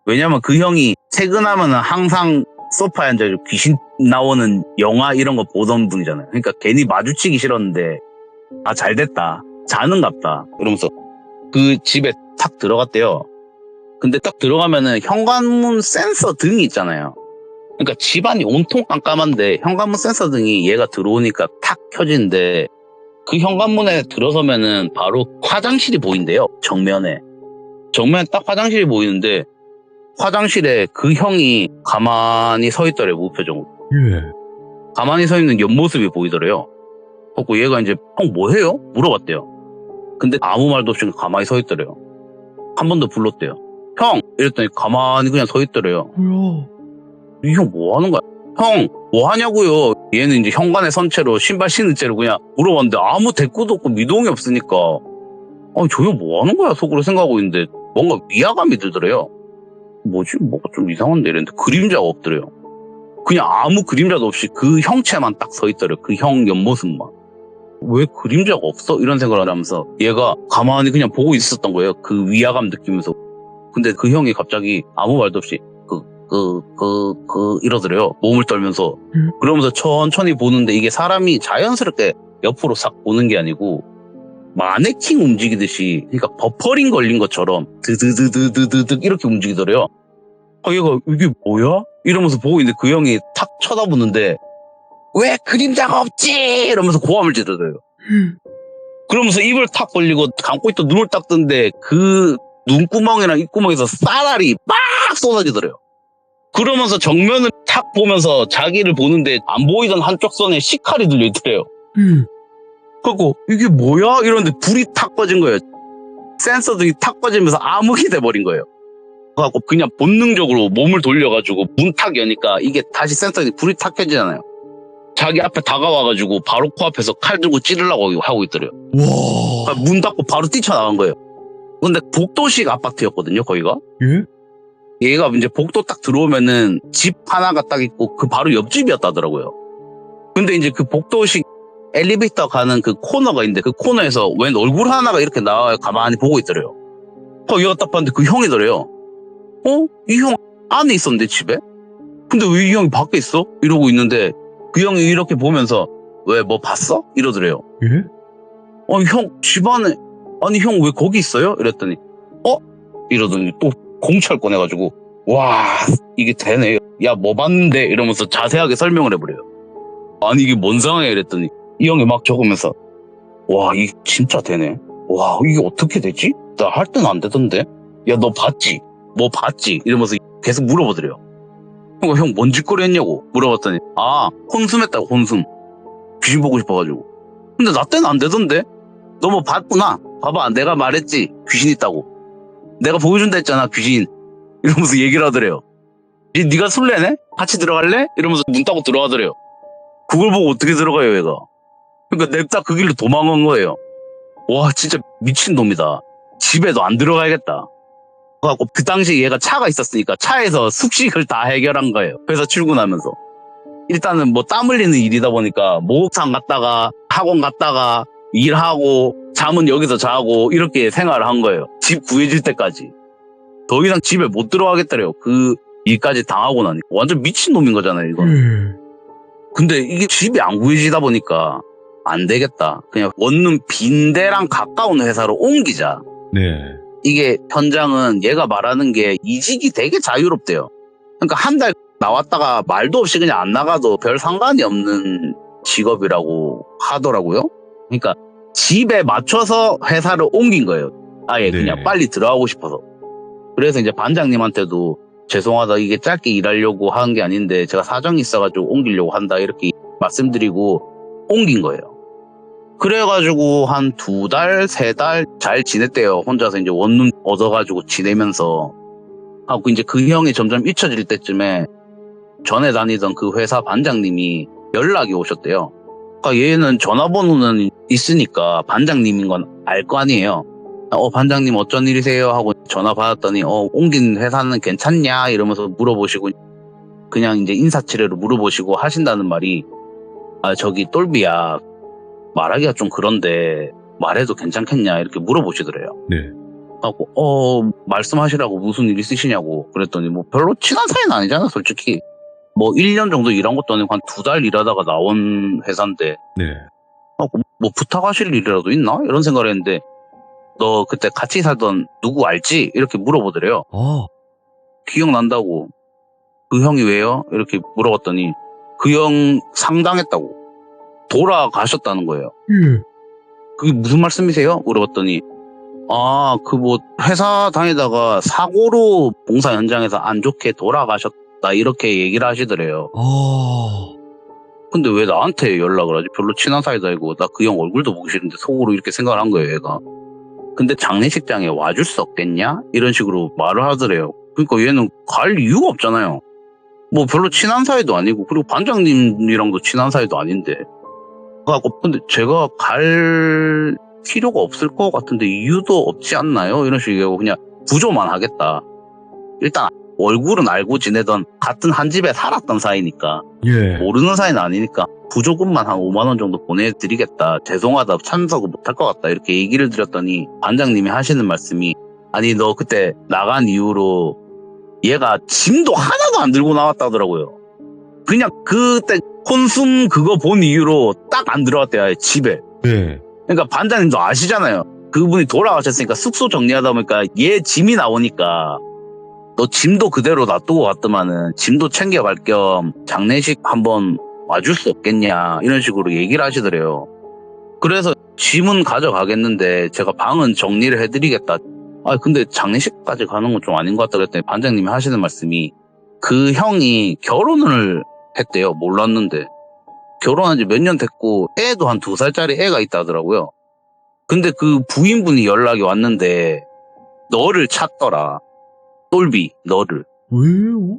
왜냐면 그 형이 퇴근하면은 항상 소파에 앉아서 귀신 나오는 영화 이런 거 보던 분이잖아요. 그러니까 괜히 마주치기 싫었는데 아, 잘 됐다. 자는갑다. 이러면서 그 집에 탁 들어갔대요. 근데 딱 들어가면은 현관문 센서 등이 있잖아요. 그러니까 집안이 온통 깜깜한데 현관문 센서 등이 얘가 들어오니까 탁 켜지는데 그 현관문에 들어서면은 바로 화장실이 보인대요. 정면에 딱 화장실이 보이는데 화장실에 그 형이 가만히 서 있더래요. 무표정으로. 예. 가만히 서 있는 옆모습이 보이더래요. 그래서 얘가 이제 형 뭐해요? 물어봤대요. 근데 아무 말도 없이 가만히 서 있더래요. 한 번 더 불렀대요. 형! 이랬더니 가만히 그냥 서 있더래요. 뭐야? 이 형 뭐 하는 거야? 형, 뭐 하냐고요? 얘는 이제 현관에 선 채로 신발 신은 채로 그냥 물어봤는데 아무 대꾸도 없고 미동이 없으니까 아니 저 형 뭐 하는 거야? 속으로 생각하고 있는데 뭔가 위화감이 들더래요. 뭐지? 뭐가 좀 이상한데 이랬는데 그림자가 없더래요. 그냥 아무 그림자도 없이 그 형체만 딱 서 있더래요. 그 형 옆모습만. 왜 그림자가 없어? 이런 생각을 하면서 얘가 가만히 그냥 보고 있었던 거예요. 그 위화감 느끼면서. 근데 그 형이 갑자기 아무 말도 없이 이러더래요. 몸을 떨면서. 그러면서 천천히 보는데 이게 사람이 자연스럽게 옆으로 싹 보는 게 아니고 마네킹 움직이듯이, 그러니까 버퍼링 걸린 것처럼 드드드드드드 이렇게 움직이더래요. 아, 얘가 이게 뭐야? 이러면서 보고 있는데 그 형이 탁 쳐다보는데 왜 그림자가 없지? 이러면서 고함을 지르더래요. 그러면서 입을 탁 벌리고 감고 있던 눈을 딱 뜨는데 그 눈구멍이랑 입구멍에서 쌀알이 막 쏟아지더래요. 그러면서 정면을 탁 보면서 자기를 보는데 안 보이던 한쪽 손에 식칼이 들려있더래요. 그리고 이게 뭐야? 이러는데 불이 탁 꺼진 거예요. 센서등이 탁 꺼지면서 암흑이 돼버린 거예요. 그래갖고 그냥 본능적으로 몸을 돌려가지고 문 탁 여니까 이게 다시 센서등이 불이 탁 켜지잖아요. 자기 앞에 다가와가지고 바로 코앞에서 칼 들고 찌르려고 하고 있더래요. 와. 문 닫고 바로 뛰쳐나간 거예요. 근데 복도식 아파트였거든요, 거기가. 예? 얘가 이제 복도 딱 들어오면은 집 하나가 딱 있고 그 바로 옆집이었다더라고요. 근데 이제 그 복도식 엘리베이터 가는 그 코너가 있는데 그 코너에서 웬 얼굴 하나가 이렇게 나와요. 가만히 보고 있더래요. 얘가 딱 봤는데 그 형이더래요. 이 형 안에 있었는데 집에? 근데 왜 이 형이 밖에 있어? 이러고 있는데 그 형이 이렇게 보면서 왜 뭐 봤어? 이러더래요. 예? 형 집안에 아니 형 왜 거기 있어요? 이랬더니 이러더니 또 공철 꺼내가지고 와 이게 되네. 야 뭐 봤는데? 이러면서 자세하게 설명을 해버려요. 아니 이게 뭔 상황이야? 이랬더니 이 형이 막 적으면서 와 이게 진짜 되네. 와 이게 어떻게 되지? 나 할 때는 안 되던데. 야 너 봤지? 뭐 봤지? 이러면서 계속 물어보더래요. 형 뭔 짓거리 했냐고 물어봤더니 혼숨했다고. 혼숨. 귀신 보고 싶어가지고. 근데 나 때는 안 되던데. 너 뭐 봤구나. 봐봐 내가 말했지 귀신 있다고. 내가 보여준다 했잖아 귀신. 이러면서 얘기를 하더래요. 네가 술래네? 같이 들어갈래? 이러면서 문 따고 들어가더래요. 그걸 보고 어떻게 들어가요 얘가. 그러니까 냅다 그 길로 도망간 거예요. 와 진짜 미친놈이다. 집에도 안 들어가야겠다. 그래갖고 그 당시 얘가 차가 있었으니까 차에서 숙식을 다 해결한 거예요. 회사 출근하면서. 일단은 뭐 땀 흘리는 일이다 보니까 목욕탕 갔다가 학원 갔다가 일하고 잠은 여기서 자고 이렇게 생활을 한 거예요. 집 구해질 때까지. 더 이상 집에 못 들어가겠더래요. 그 일까지 당하고 나니까. 완전 미친놈인 거잖아요, 이건. 근데 이게 집이 안 구해지다 보니까 안 되겠다. 그냥 원룸 빈대랑 가까운 회사로 옮기자. 네. 이게 현장은 얘가 말하는 게 이직이 되게 자유롭대요. 그러니까 한 달 나왔다가 말도 없이 그냥 안 나가도 별 상관이 없는 직업이라고 하더라고요. 그러니까 집에 맞춰서 회사를 옮긴 거예요. 아예 네. 그냥 빨리 들어가고 싶어서. 그래서 이제 반장님한테도 죄송하다, 이게 짧게 일하려고 한 게 아닌데 제가 사정이 있어가지고 옮기려고 한다 이렇게 말씀드리고 옮긴 거예요. 그래가지고 한 2달, 3달 잘 지냈대요. 혼자서 이제 원룸 얻어가지고 지내면서 하고 이제 그 형이 점점 잊혀질 때쯤에 전에 다니던 그 회사 반장님이 연락이 오셨대요. 그러니까 얘는 전화번호는 있으니까 반장님인 건 알 거 아니에요. 반장님 어쩐 일이세요? 하고 전화 받았더니 옮긴 회사는 괜찮냐? 이러면서 물어보시고 그냥 이제 인사치레로 물어보시고 하신다는 말이 저기 똘비야, 말하기가 좀 그런데 말해도 괜찮겠냐? 이렇게 물어보시더래요. 네. 하고 말씀하시라고 무슨 일 있으시냐고 그랬더니 뭐 별로 친한 사이는 아니잖아, 솔직히. 뭐 1년 정도 일한 것도 아니고 한 2달 일하다가 나온 회사인데 네. 하고 뭐 부탁하실 일이라도 있나? 이런 생각을 했는데 너 그때 같이 살던 누구 알지? 이렇게 물어보더래요. 기억난다고. 그 형이 왜요? 이렇게 물어봤더니 그 형 상당했다고. 돌아가셨다는 거예요. 그게 무슨 말씀이세요? 물어봤더니 그 뭐 회사 다니다가 사고로 봉사 현장에서 안 좋게 돌아가셨다 이렇게 얘기를 하시더래요. 근데 왜 나한테 연락을 하지? 별로 친한 사이도 아니고 나 그 형 얼굴도 보기 싫은데 속으로 이렇게 생각을 한 거예요, 얘가. 근데 장례식장에 와줄 수 없겠냐? 이런 식으로 말을 하더래요. 그러니까 얘는 갈 이유가 없잖아요. 뭐 별로 친한 사이도 아니고 그리고 반장님이랑도 친한 사이도 아닌데. 근데 제가 갈 필요가 없을 것 같은데 이유도 없지 않나요? 이런 식이고 그냥 구조만 하겠다. 일단 얼굴은 알고 지내던 같은 한 집에 살았던 사이니까 예. 모르는 사이는 아니니까 부조금만 한 5만 원 정도 보내드리겠다. 죄송하다, 참석을 못할 것 같다 이렇게 얘기를 드렸더니 반장님이 하시는 말씀이 아니 너 그때 나간 이후로 얘가 짐도 하나도 안 들고 나왔다더라고요. 그냥 그때 콘숨 그거 본 이후로 딱 안 들어갔대요, 아예 집에. 네. 그러니까 반장님도 아시잖아요. 그분이 돌아가셨으니까 숙소 정리하다 보니까 얘 짐이 나오니까 너 짐도 그대로 놔두고 갔더만은 짐도 챙겨갈 겸 장례식 한번 와줄 수 없겠냐 이런 식으로 얘기를 하시더래요. 그래서 짐은 가져가겠는데 제가 방은 정리를 해드리겠다. 근데 장례식까지 가는 건 좀 아닌 것 같다 그랬더니 반장님이 하시는 말씀이 그 형이 결혼을 했대요. 몰랐는데. 결혼한 지 몇 년 됐고 애도 한 2살짜리 애가 있다 하더라고요. 근데 그 부인분이 연락이 왔는데 너를 찾더라. 똘비 너를. 왜요?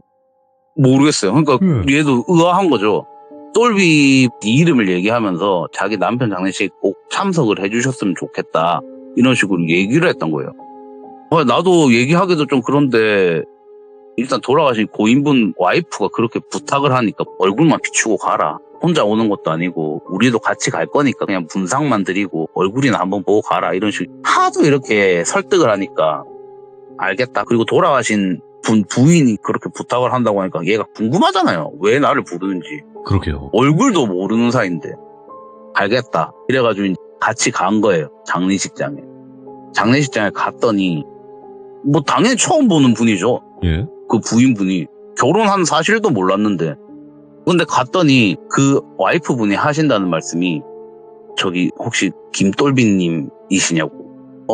모르겠어요. 그러니까 얘도 의아한 거죠. 똘비 이름을 얘기하면서 자기 남편 장례식 꼭 참석을 해주셨으면 좋겠다 이런 식으로 얘기를 했던 거예요. 나도 얘기하기도 좀 그런데 일단 돌아가신 고인분 와이프가 그렇게 부탁을 하니까 얼굴만 비추고 가라. 혼자 오는 것도 아니고 우리도 같이 갈 거니까 그냥 분상만 드리고 얼굴이나 한번 보고 가라 이런 식으로 하도 이렇게 설득을 하니까 알겠다. 그리고 돌아가신 부인이 그렇게 부탁을 한다고 하니까 얘가 궁금하잖아요. 왜 나를 부르는지. 그러게요. 얼굴도 모르는 사이인데. 알겠다. 이래가지고 같이 간 거예요. 장례식장에. 장례식장에 갔더니 뭐 당연히 처음 보는 분이죠. 예. 그 부인분이. 결혼한 사실도 몰랐는데. 근데 갔더니 그 와이프분이 하신다는 말씀이 저기 혹시 김똘비님이시냐고.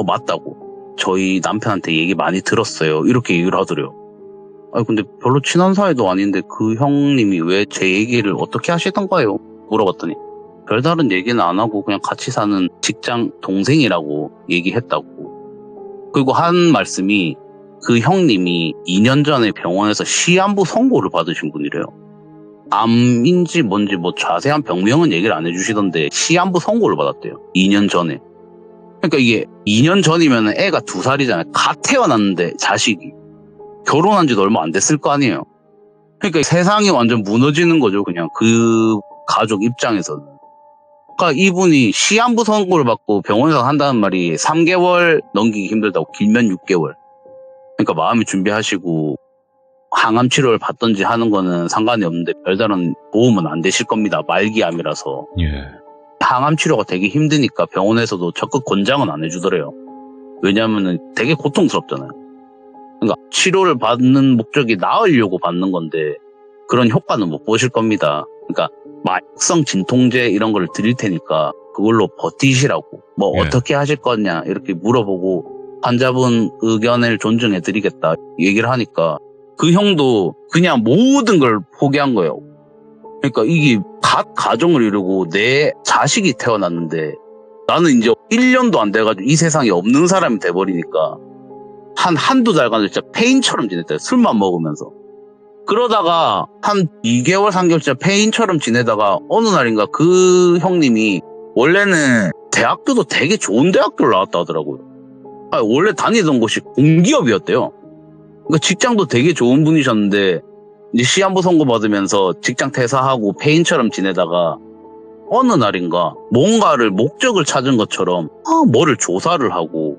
맞다고. 저희 남편한테 얘기 많이 들었어요. 이렇게 얘기를 하더래요. 근데 별로 친한 사이도 아닌데 그 형님이 왜 제 얘기를 어떻게 하시던가요? 물어봤더니 별다른 얘기는 안 하고 그냥 같이 사는 직장 동생이라고 얘기했다고. 그리고 한 말씀이 그 형님이 2년 전에 병원에서 시한부 선고를 받으신 분이래요. 암인지 뭔지 뭐 자세한 병명은 얘기를 안 해주시던데 시한부 선고를 받았대요. 2년 전에. 그러니까 이게 2년 전이면 애가 2살이잖아요. 갓 태어났는데 자식이. 결혼한 지도 얼마 안 됐을 거 아니에요. 그러니까 세상이 완전 무너지는 거죠. 그냥 그 가족 입장에서는. 그러니까 이분이 시한부 선고를 받고 병원에서 한다는 말이 3개월 넘기기 힘들다고, 길면 6개월. 그러니까 마음이 준비하시고 항암 치료를 받든지 하는 거는 상관이 없는데 별다른 도움은 안 되실 겁니다. 말기암이라서. 예. 항암 치료가 되게 힘드니까 병원에서도 적극 권장은 안 해주더래요. 왜냐하면 되게 고통스럽잖아요. 그러니까 치료를 받는 목적이 나으려고 받는 건데 그런 효과는 못 보실 겁니다. 그러니까 마약성 진통제 이런 걸 드릴 테니까 그걸로 버티시라고, 뭐 예. 어떻게 하실 거냐 이렇게 물어보고 환자분 의견을 존중해 드리겠다 얘기를 하니까 그 형도 그냥 모든 걸 포기한 거예요. 그러니까 이게 가정을 이루고 내 자식이 태어났는데 나는 이제 1년도 안 돼가지고 이 세상에 없는 사람이 돼버리니까 한두 달간 진짜 폐인처럼 지냈대요. 술만 먹으면서. 그러다가 한 2개월, 3개월 진짜 폐인처럼 지내다가 어느 날인가 그 형님이 원래는 대학교도 되게 좋은 대학교를 나왔다 하더라고요. 원래 다니던 곳이 공기업이었대요. 그러니까 직장도 되게 좋은 분이셨는데 이제 시한부 선고 받으면서 직장 퇴사하고 폐인처럼 지내다가 어느 날인가 뭔가를 목적을 찾은 것처럼 뭐를 조사를 하고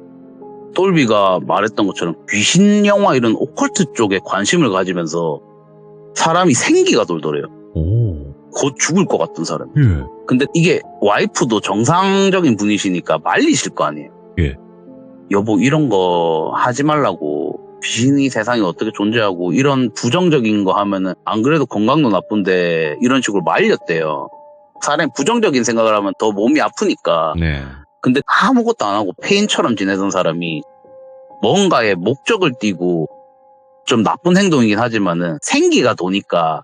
똘비가 말했던 것처럼 귀신 영화 이런 오컬트 쪽에 관심을 가지면서 사람이 생기가 돌더래요. 오. 곧 죽을 것 같은 사람. 예. 근데 이게 와이프도 정상적인 분이시니까 말리실 거 아니에요. 예. 여보 이런 거 하지 말라고, 귀신이 세상에 어떻게 존재하고 이런 부정적인 거 하면은 안 그래도 건강도 나쁜데 이런 식으로 말렸대요. 사람이 부정적인 생각을 하면 더 몸이 아프니까. 네. 근데 아무것도 안 하고 폐인처럼 지내던 사람이 뭔가에 목적을 띠고 좀 나쁜 행동이긴 하지만은 생기가 도니까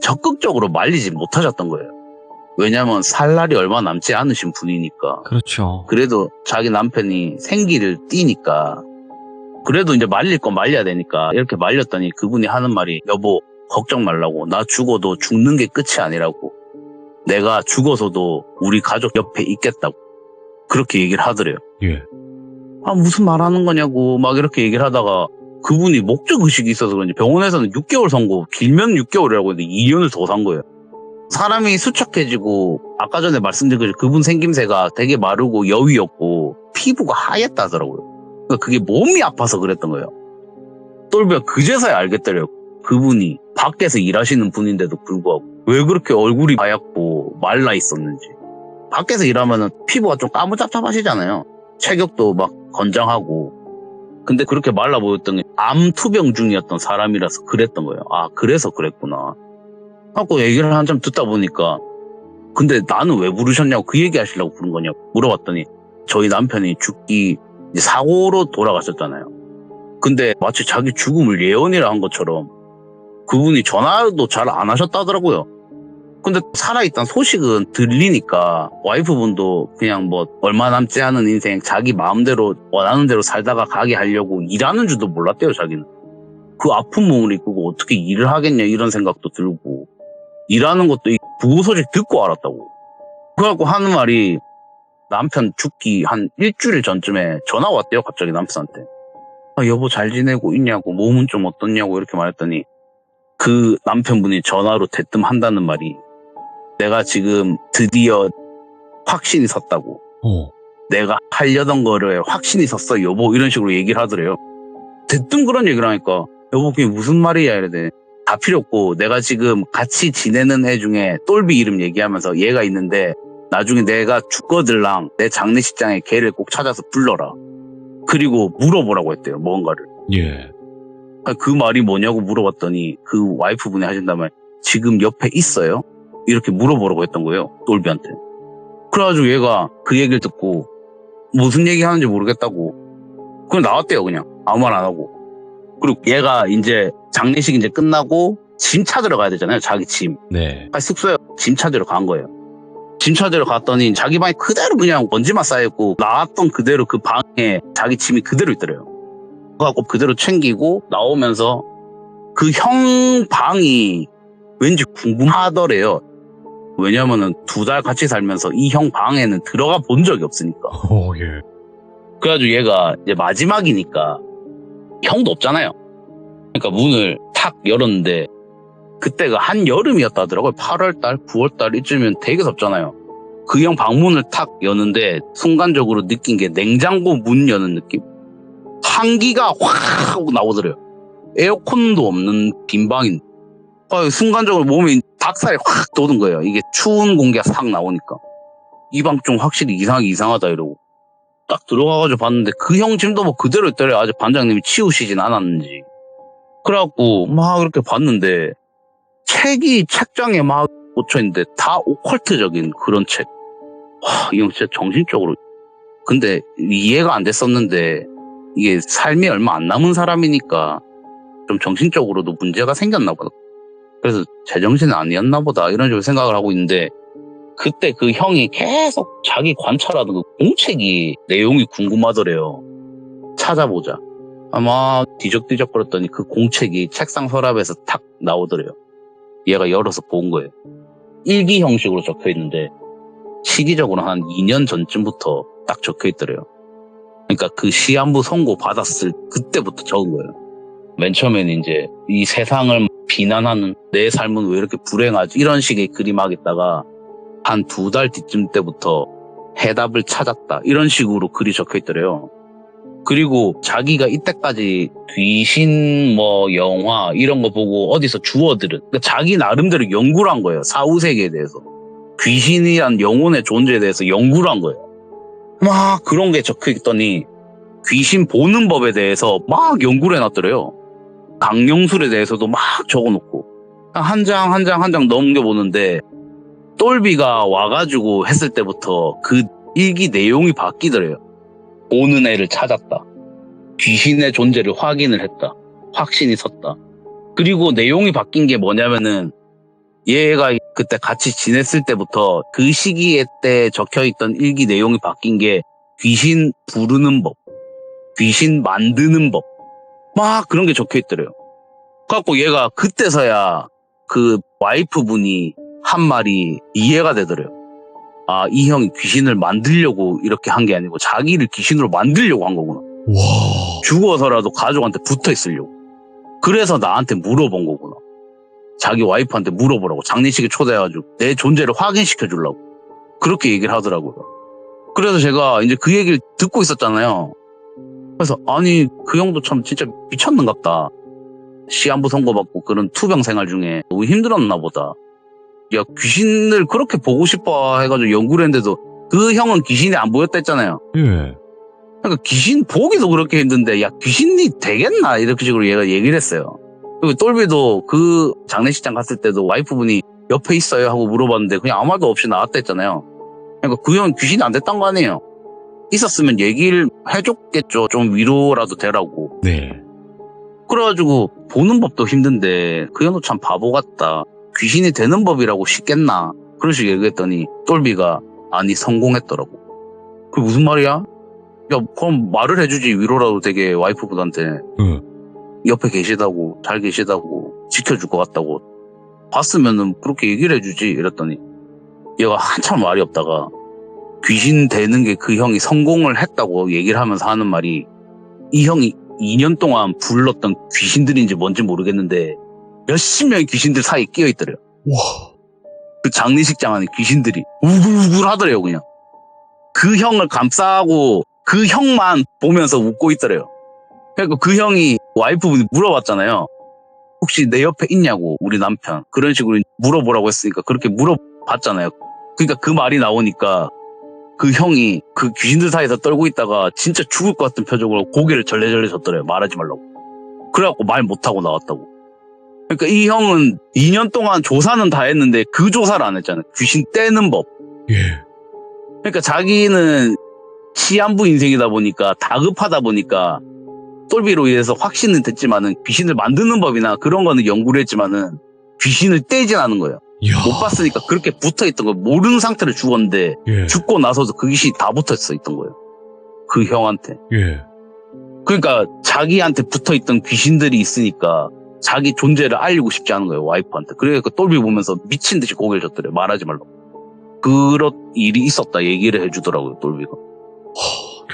적극적으로 말리지 못하셨던 거예요. 왜냐면 살 날이 얼마 남지 않으신 분이니까. 그렇죠. 그래도 자기 남편이 생기를 띠니까 그래도 이제 말릴 건 말려야 되니까 이렇게 말렸더니 그분이 하는 말이 여보 걱정 말라고, 나 죽어도 죽는 게 끝이 아니라고, 내가 죽어서도 우리 가족 옆에 있겠다고 그렇게 얘기를 하더래요. 예. 무슨 말하는 거냐고 막 이렇게 얘기를 하다가 그분이 목적의식이 있어서 그런지 병원에서는 6개월 선고, 길면 6개월이라고 했는데 2년을 더 산 거예요. 사람이 수척해지고 아까 전에 말씀드린 그분 생김새가 되게 마르고 여위였고 피부가 하얗다 하더라고요. 그러니까 그게 몸이 아파서 그랬던 거예요. 똘비가 그제서야 알겠더래요. 그분이 밖에서 일하시는 분인데도 불구하고 왜 그렇게 얼굴이 하얗고 말라 있었는지. 밖에서 일하면은 피부가 좀 까무잡잡하시잖아요. 체격도 막 건장하고. 근데 그렇게 말라 보였던 게 암 투병 중이었던 사람이라서 그랬던 거예요. 그래서 그랬구나 하고 얘기를 한참 듣다 보니까 근데 나는 왜 부르셨냐고, 그 얘기 하시려고 부른 거냐고 물어봤더니 저희 남편이 죽기 이제 사고로 돌아가셨잖아요. 근데 마치 자기 죽음을 예언이라 한 것처럼 그분이 전화도 잘 안 하셨다더라고요. 근데 살아있다는 소식은 들리니까 와이프분도 그냥 뭐 얼마 남지 않은 인생 자기 마음대로 원하는 대로 살다가 가게 하려고 일하는 줄도 몰랐대요. 자기는 그 아픈 몸을 이끌고 어떻게 일을 하겠냐 이런 생각도 들고, 일하는 것도 이 부고 소식 듣고 알았다고. 그래갖고 하는 말이 남편 죽기 한 일주일 전쯤에 전화 왔대요. 갑자기 남편한테 여보 잘 지내고 있냐고, 몸은 좀 어떻냐고 이렇게 말했더니 그 남편분이 전화로 대뜸 한다는 말이 내가 지금 드디어 확신이 섰다고. 내가 하려던 거를 확신이 섰어 여보, 이런 식으로 얘기를 하더래요. 대뜸 그런 얘기를 하니까 여보 그게 무슨 말이야 이러더니 다 필요 없고 내가 지금 같이 지내는 애 중에 똘비 이름 얘기하면서 얘가 있는데 나중에 내가 죽거들랑 내 장례식장에 걔를 꼭 찾아서 불러라. 그리고 물어보라고 했대요. 뭔가를. 예. 그 말이 뭐냐고 물어봤더니 그 와이프분이 하신다면 지금 옆에 있어요? 이렇게 물어보라고 했던 거예요. 똘비한테. 그래가지고 얘가 그 얘기를 듣고 무슨 얘기 하는지 모르겠다고 그냥 나왔대요. 그냥 아무 말 안 하고. 그리고 얘가 이제 장례식 이제 끝나고 짐 찾으러 가야 되잖아요. 자기 짐. 네. 숙소에 짐 찾으러 간 거예요. 짐 찾으러 갔더니 자기 방에 그대로 그냥 먼지만 쌓여있고 나왔던 그대로 그 방에 자기 짐이 그대로 있더래요. 그래갖고 그대로 챙기고 나오면서 그 형 방이 왠지 궁금하더래요. 왜냐면은 2달 같이 살면서 이 형 방에는 들어가 본 적이 없으니까. 예. 그래가지고 얘가 이제 마지막이니까 형도 없잖아요. 그러니까 문을 탁 열었는데 그때가 한여름이었다 하더라고요. 8월달, 9월달 이쯤이면 되게 덥잖아요. 그 형 방문을 탁 여는데 순간적으로 느낀 게 냉장고 문 여는 느낌? 한기가 확 하고 나오더래요. 에어컨도 없는 빈 방인. 순간적으로 몸에 닭살이 확 돋은 거예요. 이게 추운 공기가 싹 나오니까. 이 방 좀 확실히 이상하다 이러고. 딱 들어가가지고 봤는데 그 형 짐도 뭐 그대로 있더래요. 아직 반장님이 치우시진 않았는지. 그래갖고 막 이렇게 봤는데 책이 책장에 막 꽂혀있는데 다 오컬트적인 그런 책. 이 형 진짜 정신적으로. 근데 이해가 안 됐었는데 이게 삶이 얼마 안 남은 사람이니까 좀 정신적으로도 문제가 생겼나 보다. 그래서 제정신이 아니었나 보다 이런 식으로 생각을 하고 있는데 그때 그 형이 계속 자기 관찰하던 그 공책이 내용이 궁금하더래요. 찾아보자. 아마 뒤적뒤적거렸더니 그 공책이 책상 서랍에서 탁 나오더래요. 얘가 열어서 본 거예요. 일기 형식으로 적혀 있는데 시기적으로 한 2년 전쯤부터 딱 적혀 있더래요. 그러니까 그 시한부 선고 받았을 그때부터 적은 거예요. 맨 처음에는 이제 이 세상을 비난하는 내 삶은 왜 이렇게 불행하지 이런 식의 그림하겠다가 한 2달 뒤쯤 때부터 해답을 찾았다 이런 식으로 글이 적혀 있더래요. 그리고 자기가 이때까지 귀신 뭐 영화 이런 거 보고 어디서 주워들은 그러니까 자기 나름대로 연구를 한 거예요. 사후세계에 대해서. 귀신이란 영혼의 존재에 대해서 연구를 한 거예요. 막 그런 게 적혀 있더니 귀신 보는 법에 대해서 막 연구를 해놨더래요. 강령술에 대해서도 막 적어놓고 한 장 한 장 넘겨보는데 똘비가 와가지고 했을 때부터 그 일기 내용이 바뀌더래요. 보는 애를 찾았다. 귀신의 존재를 확인을 했다. 확신이 섰다. 그리고 내용이 바뀐 게 뭐냐면은 얘가 그때 같이 지냈을 때부터 그 시기에 때 적혀있던 일기 내용이 바뀐 게 귀신 부르는 법, 귀신 만드는 법, 막 그런 게 적혀있더래요. 그래갖고 얘가 그때서야 그 와이프분이 한 말이 이해가 되더래요. 아, 이 형이 귀신을 만들려고 이렇게 한 게 아니고 자기를 귀신으로 만들려고 한 거구나. 와. 죽어서라도 가족한테 붙어 있으려고. 그래서 나한테 물어본 거구나. 자기 와이프한테 물어보라고. 장례식에 초대해가지고 내 존재를 확인시켜 주려고. 그렇게 얘기를 하더라고요. 그래서 제가 이제 그 얘기를 듣고 있었잖아요. 그래서 아니 그 형도 참 진짜 미쳤는갑다. 시한부 선고받고 그런 투병 생활 중에 너무 힘들었나 보다. 야, 귀신을 그렇게 보고 싶어 해가지고 연구를 했는데도 그 형은 귀신이 안 보였다 했잖아요. 예. 그러니까 귀신 보기도 그렇게 힘든데 야 귀신이 되겠나 이렇게 식으로 얘가 얘기를 했어요. 그리고 똘비도 그 장례식장 갔을 때도 와이프분이 옆에 있어요 하고 물어봤는데 그냥 아무 말도 없이 나왔다 했잖아요. 그러니까 그 형은 귀신이 안 됐단 거 아니에요. 있었으면 얘기를 해줬겠죠. 좀 위로라도 되라고. 네. 그래가지고 보는 법도 힘든데 그 형도 참 바보 같다. 귀신이 되는 법이라고 쉽겠나 그런 식으로 얘기했더니 똘비가 아니 성공했더라고. 그게 무슨 말이야? 야 그럼 말을 해주지 위로라도 되게 와이프분한테 옆에 계시다고 잘 계시다고 지켜줄 것 같다고 봤으면은 그렇게 얘기를 해주지 이랬더니 얘가 한참 말이 없다가 귀신 되는 게 그 형이 성공을 했다고 얘기를 하면서 하는 말이 이 형이 2년 동안 불렀던 귀신들인지 뭔지 모르겠는데 몇십 명의 귀신들 사이에 끼어있더래요. 와. 그 장례식장 안에 귀신들이 우글우글 하더래요 그냥. 그 형을 감싸고 그 형만 보면서 웃고 있더래요. 그러니까 그 형이 와이프분이 물어봤잖아요. 혹시 내 옆에 있냐고 우리 남편. 그런 식으로 물어보라고 했으니까 그렇게 물어봤잖아요. 그러니까 그 말이 나오니까 그 형이 그 귀신들 사이에서 떨고 있다가 진짜 죽을 것 같은 표정으로 고개를 절레절레 졌더래요. 말하지 말라고. 그래갖고 말 못하고 나왔다고. 그러니까 이 형은 2년 동안 조사는 다 했는데 그 조사를 안 했잖아요. 귀신 떼는 법. 예. 그러니까 자기는 시한부 인생이다 보니까 다급하다 보니까 똘비로 인해서 확신은 됐지만은 귀신을 만드는 법이나 그런 거는 연구를 했지만은 귀신을 떼진 않은 거예요. 이야. 못 봤으니까 그렇게 붙어있던 거 모르는 상태로 죽었는데 예. 죽고 나서도 그 귀신이 다 붙어있어 있던 거예요. 그 형한테. 예. 그러니까 자기한테 붙어있던 귀신들이 있으니까 자기 존재를 알리고 싶지 않은 거예요. 와이프한테. 그러니까 똘비 보면서 미친 듯이 고개를 젓더래요. 말하지 말라고. 그런 일이 있었다 얘기를 해주더라고요. 똘비가.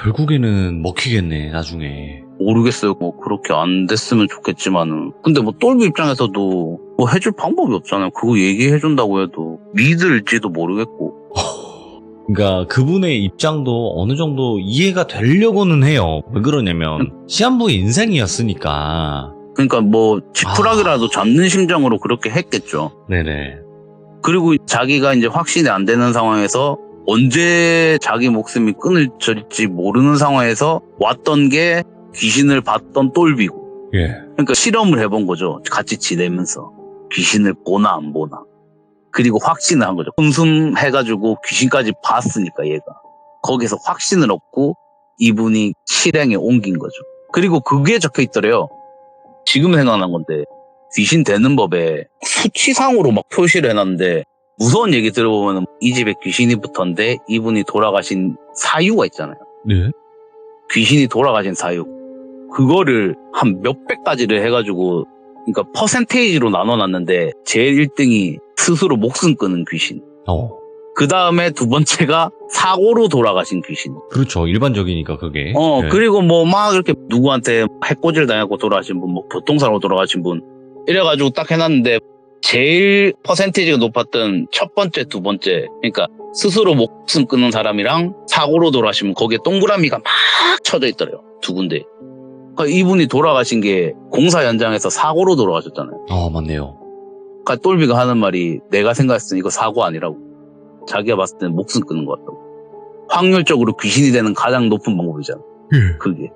결국에는 먹히겠네 나중에. 모르겠어요. 뭐 그렇게 안 됐으면 좋겠지만은. 근데 뭐 똘비 입장에서도 뭐 해줄 방법이 없잖아요. 그거 얘기해준다고 해도 믿을지도 모르겠고. 그러니까 그분의 입장도 어느 정도 이해가 되려고는 해요. 왜 그러냐면 시한부의 인생이었으니까. 그러니까 뭐 지푸라기라도 잡는 심정으로 그렇게 했겠죠. 네네. 그리고 자기가 이제 확신이 안 되는 상황에서 언제 자기 목숨이 끊어질지 모르는 상황에서 왔던 게 귀신을 봤던 똘비고. 예. 그러니까 실험을 해본 거죠. 같이 지내면서. 귀신을 보나 안 보나. 그리고 확신을 한 거죠. 흠슴해가지고 귀신까지 봤으니까 얘가. 거기서 확신을 얻고 이분이 실행에 옮긴 거죠. 그리고 그게 적혀 있더래요. 지금 생각난 건데 귀신 되는 법에 수치상으로 막 표시를 해놨는데 무서운 얘기 들어보면 이 집에 귀신이 붙었는데 이분이 돌아가신 사유가 있잖아요. 네. 귀신이 돌아가신 사유. 그거를 한 몇백 가지를 해가지고 그러니까 퍼센테이지로 나눠놨는데 제일 1등이 스스로 목숨 끊은 귀신. 그 다음에 두 번째가 사고로 돌아가신 귀신. 그렇죠. 일반적이니까 그게. 네. 그리고 뭐 막 이렇게 누구한테 해코지를 당하고 돌아가신 분, 뭐 교통사고로 돌아가신 분. 이래가지고 딱 해놨는데 제일 퍼센테이지가 높았던 첫 번째, 두 번째. 그러니까 스스로 목숨 끊는 사람이랑 사고로 돌아가시면 거기에 동그라미가 막 쳐져 있더래요. 두 군데. 그러니까 이분이 돌아가신 게 공사 현장에서 사고로 돌아가셨잖아요. 맞네요. 그러니까 똘비가 하는 말이 내가 생각했을 때 이거 사고 아니라고. 자기가 봤을 때는 목숨 끊는 것 같다고. 확률적으로 귀신이 되는 가장 높은 방법이잖아. 예. 그게.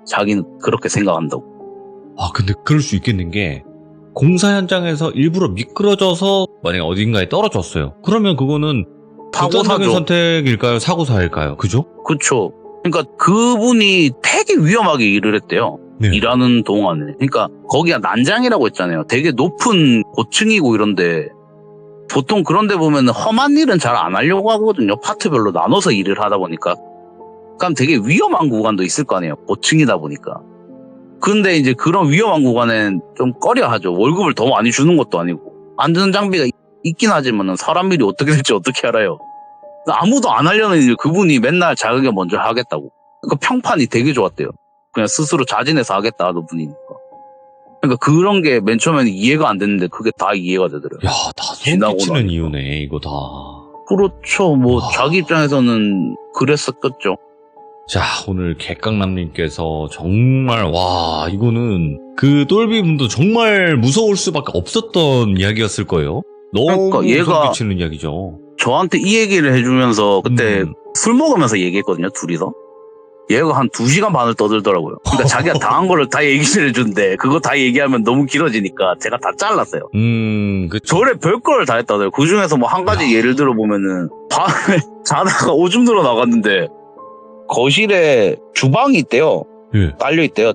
자기는 그렇게 생각한다고. 근데 그럴 수 있겠는 게 공사 현장에서 일부러 미끄러져서 만약에 어딘가에 떨어졌어요. 그러면 그거는 사고사죠. 선택일까요? 사고사일까요? 그죠? 그쵸. 그러니까 그분이 되게 위험하게 일을 했대요. 네. 일하는 동안에. 그러니까 거기가 난장이라고 했잖아요. 되게 높은 고층이고 이런데 보통 그런 데 보면 험한 일은 잘 안 하려고 하거든요. 파트별로 나눠서 일을 하다 보니까. 그럼 되게 위험한 구간도 있을 거 아니에요. 고층이다 보니까. 근데 이제 그런 위험한 구간엔 좀 꺼려하죠. 월급을 더 많이 주는 것도 아니고. 안전장비가 있긴 하지만 사람 일이 어떻게 될지 어떻게 알아요. 아무도 안 하려는 일 그분이 맨날 자기가 먼저 하겠다고. 그러니까 평판이 되게 좋았대요. 그냥 스스로 자진해서 하겠다 하는 분이니까. 그러니까 그런 게 맨 처음에는 이해가 안 됐는데 그게 다 이해가 되더라고요. 야, 다 소름 지나고 끼치는 나니까. 이유네, 이거 다. 그렇죠. 뭐 자기 입장에서는 그랬었겠죠. 자, 오늘 객강남님께서 정말 이거는 그 똘비 분도 정말 무서울 수밖에 없었던 이야기였을 거예요. 너무 그러니까 얘가- 소름 끼치는 이야기죠. 저한테 이 얘기를 해주면서 그때 술 먹으면서 얘기했거든요. 둘이서. 얘가 한 2시간 반을 떠들더라고요. 그러니까 자기가 당한 거를 다 얘기를 해준대. 그거 다 얘기하면 너무 길어지니까 제가 다 잘랐어요. 그쵸. 별의 별걸 다 했다더라고요. 그 중에서 뭐 한 가지 예를 들어보면은 밤에 자다가 오줌 들어 나갔는데 거실에 주방이 있대요. 예. 딸려 있대요.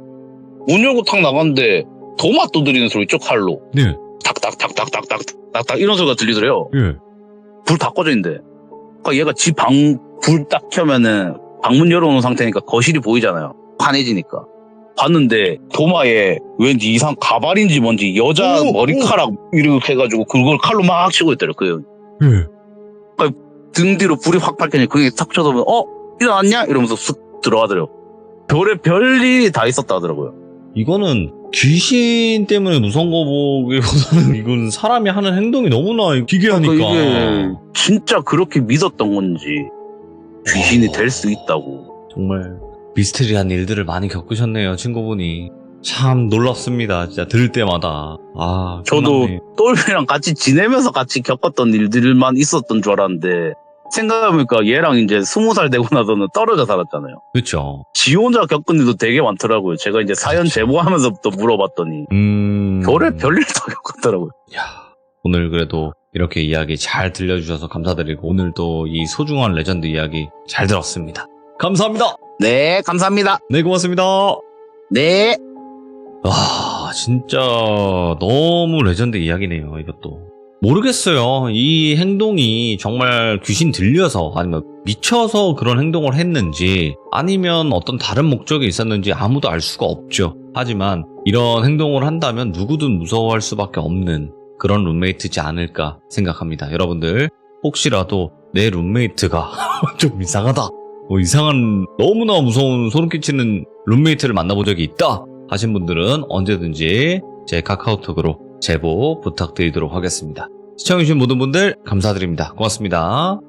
문 열고 탁 나갔는데 도마 두드리는 소리 있죠, 칼로. 네. 탁탁탁탁탁탁탁탁 이런 소리가 들리더래요. 예. 불 다 꺼져 있는데. 그러니까 얘가 집 방 불 딱 켜면은 방문 열어놓은 상태니까 거실이 보이잖아요. 환해지니까. 봤는데 도마에 왠지 이상 가발인지 뭔지 여자 오, 머리카락 이렇게 해가지고 그걸 칼로 막 치고 있더래요. 그 예. 등 뒤로 불이 확 밝혀니 그게 탁 쳐다보면 일어났냐? 이러면서 쑥 들어가더래요. 별의 별일이 다 있었다 하더라고요. 이거는 귀신 때문에 무서운 거 보기보다는 이건 사람이 하는 행동이 너무나 기괴하니까. 이게 진짜 그렇게 믿었던 건지 귀신이 될 수 있다고. 정말 미스테리한 일들을 많이 겪으셨네요, 친구분이. 참 놀랍습니다, 진짜 들을 때마다. 저도 끝났네. 똘비랑 같이 지내면서 같이 겪었던 일들만 있었던 줄 알았는데 생각해보니까 얘랑 이제 20살 되고 나서는 떨어져 살았잖아요. 그쵸. 지 혼자 겪은 일도 되게 많더라고요. 제가 이제 사연 제보하면서부터 물어봤더니 별의 별일 다 겪었더라고요. 야, 오늘 그래도 이렇게 이야기 잘 들려주셔서 감사드리고 오늘 또 이 소중한 레전드 이야기 잘 들었습니다. 감사합니다. 네, 감사합니다. 네, 고맙습니다. 네. 진짜 너무 레전드 이야기네요, 이것도. 모르겠어요. 이 행동이 정말 귀신 들려서 아니면 미쳐서 그런 행동을 했는지 아니면 어떤 다른 목적이 있었는지 아무도 알 수가 없죠. 하지만 이런 행동을 한다면 누구든 무서워할 수밖에 없는 그런 룸메이트지 않을까 생각합니다. 여러분들 혹시라도 내 룸메이트가 좀 이상하다, 이상한 너무나 무서운 소름 끼치는 룸메이트를 만나본 적이 있다 하신 분들은 언제든지 제 카카오톡으로 제보 부탁드리도록 하겠습니다. 시청해주신 모든 분들 감사드립니다. 고맙습니다.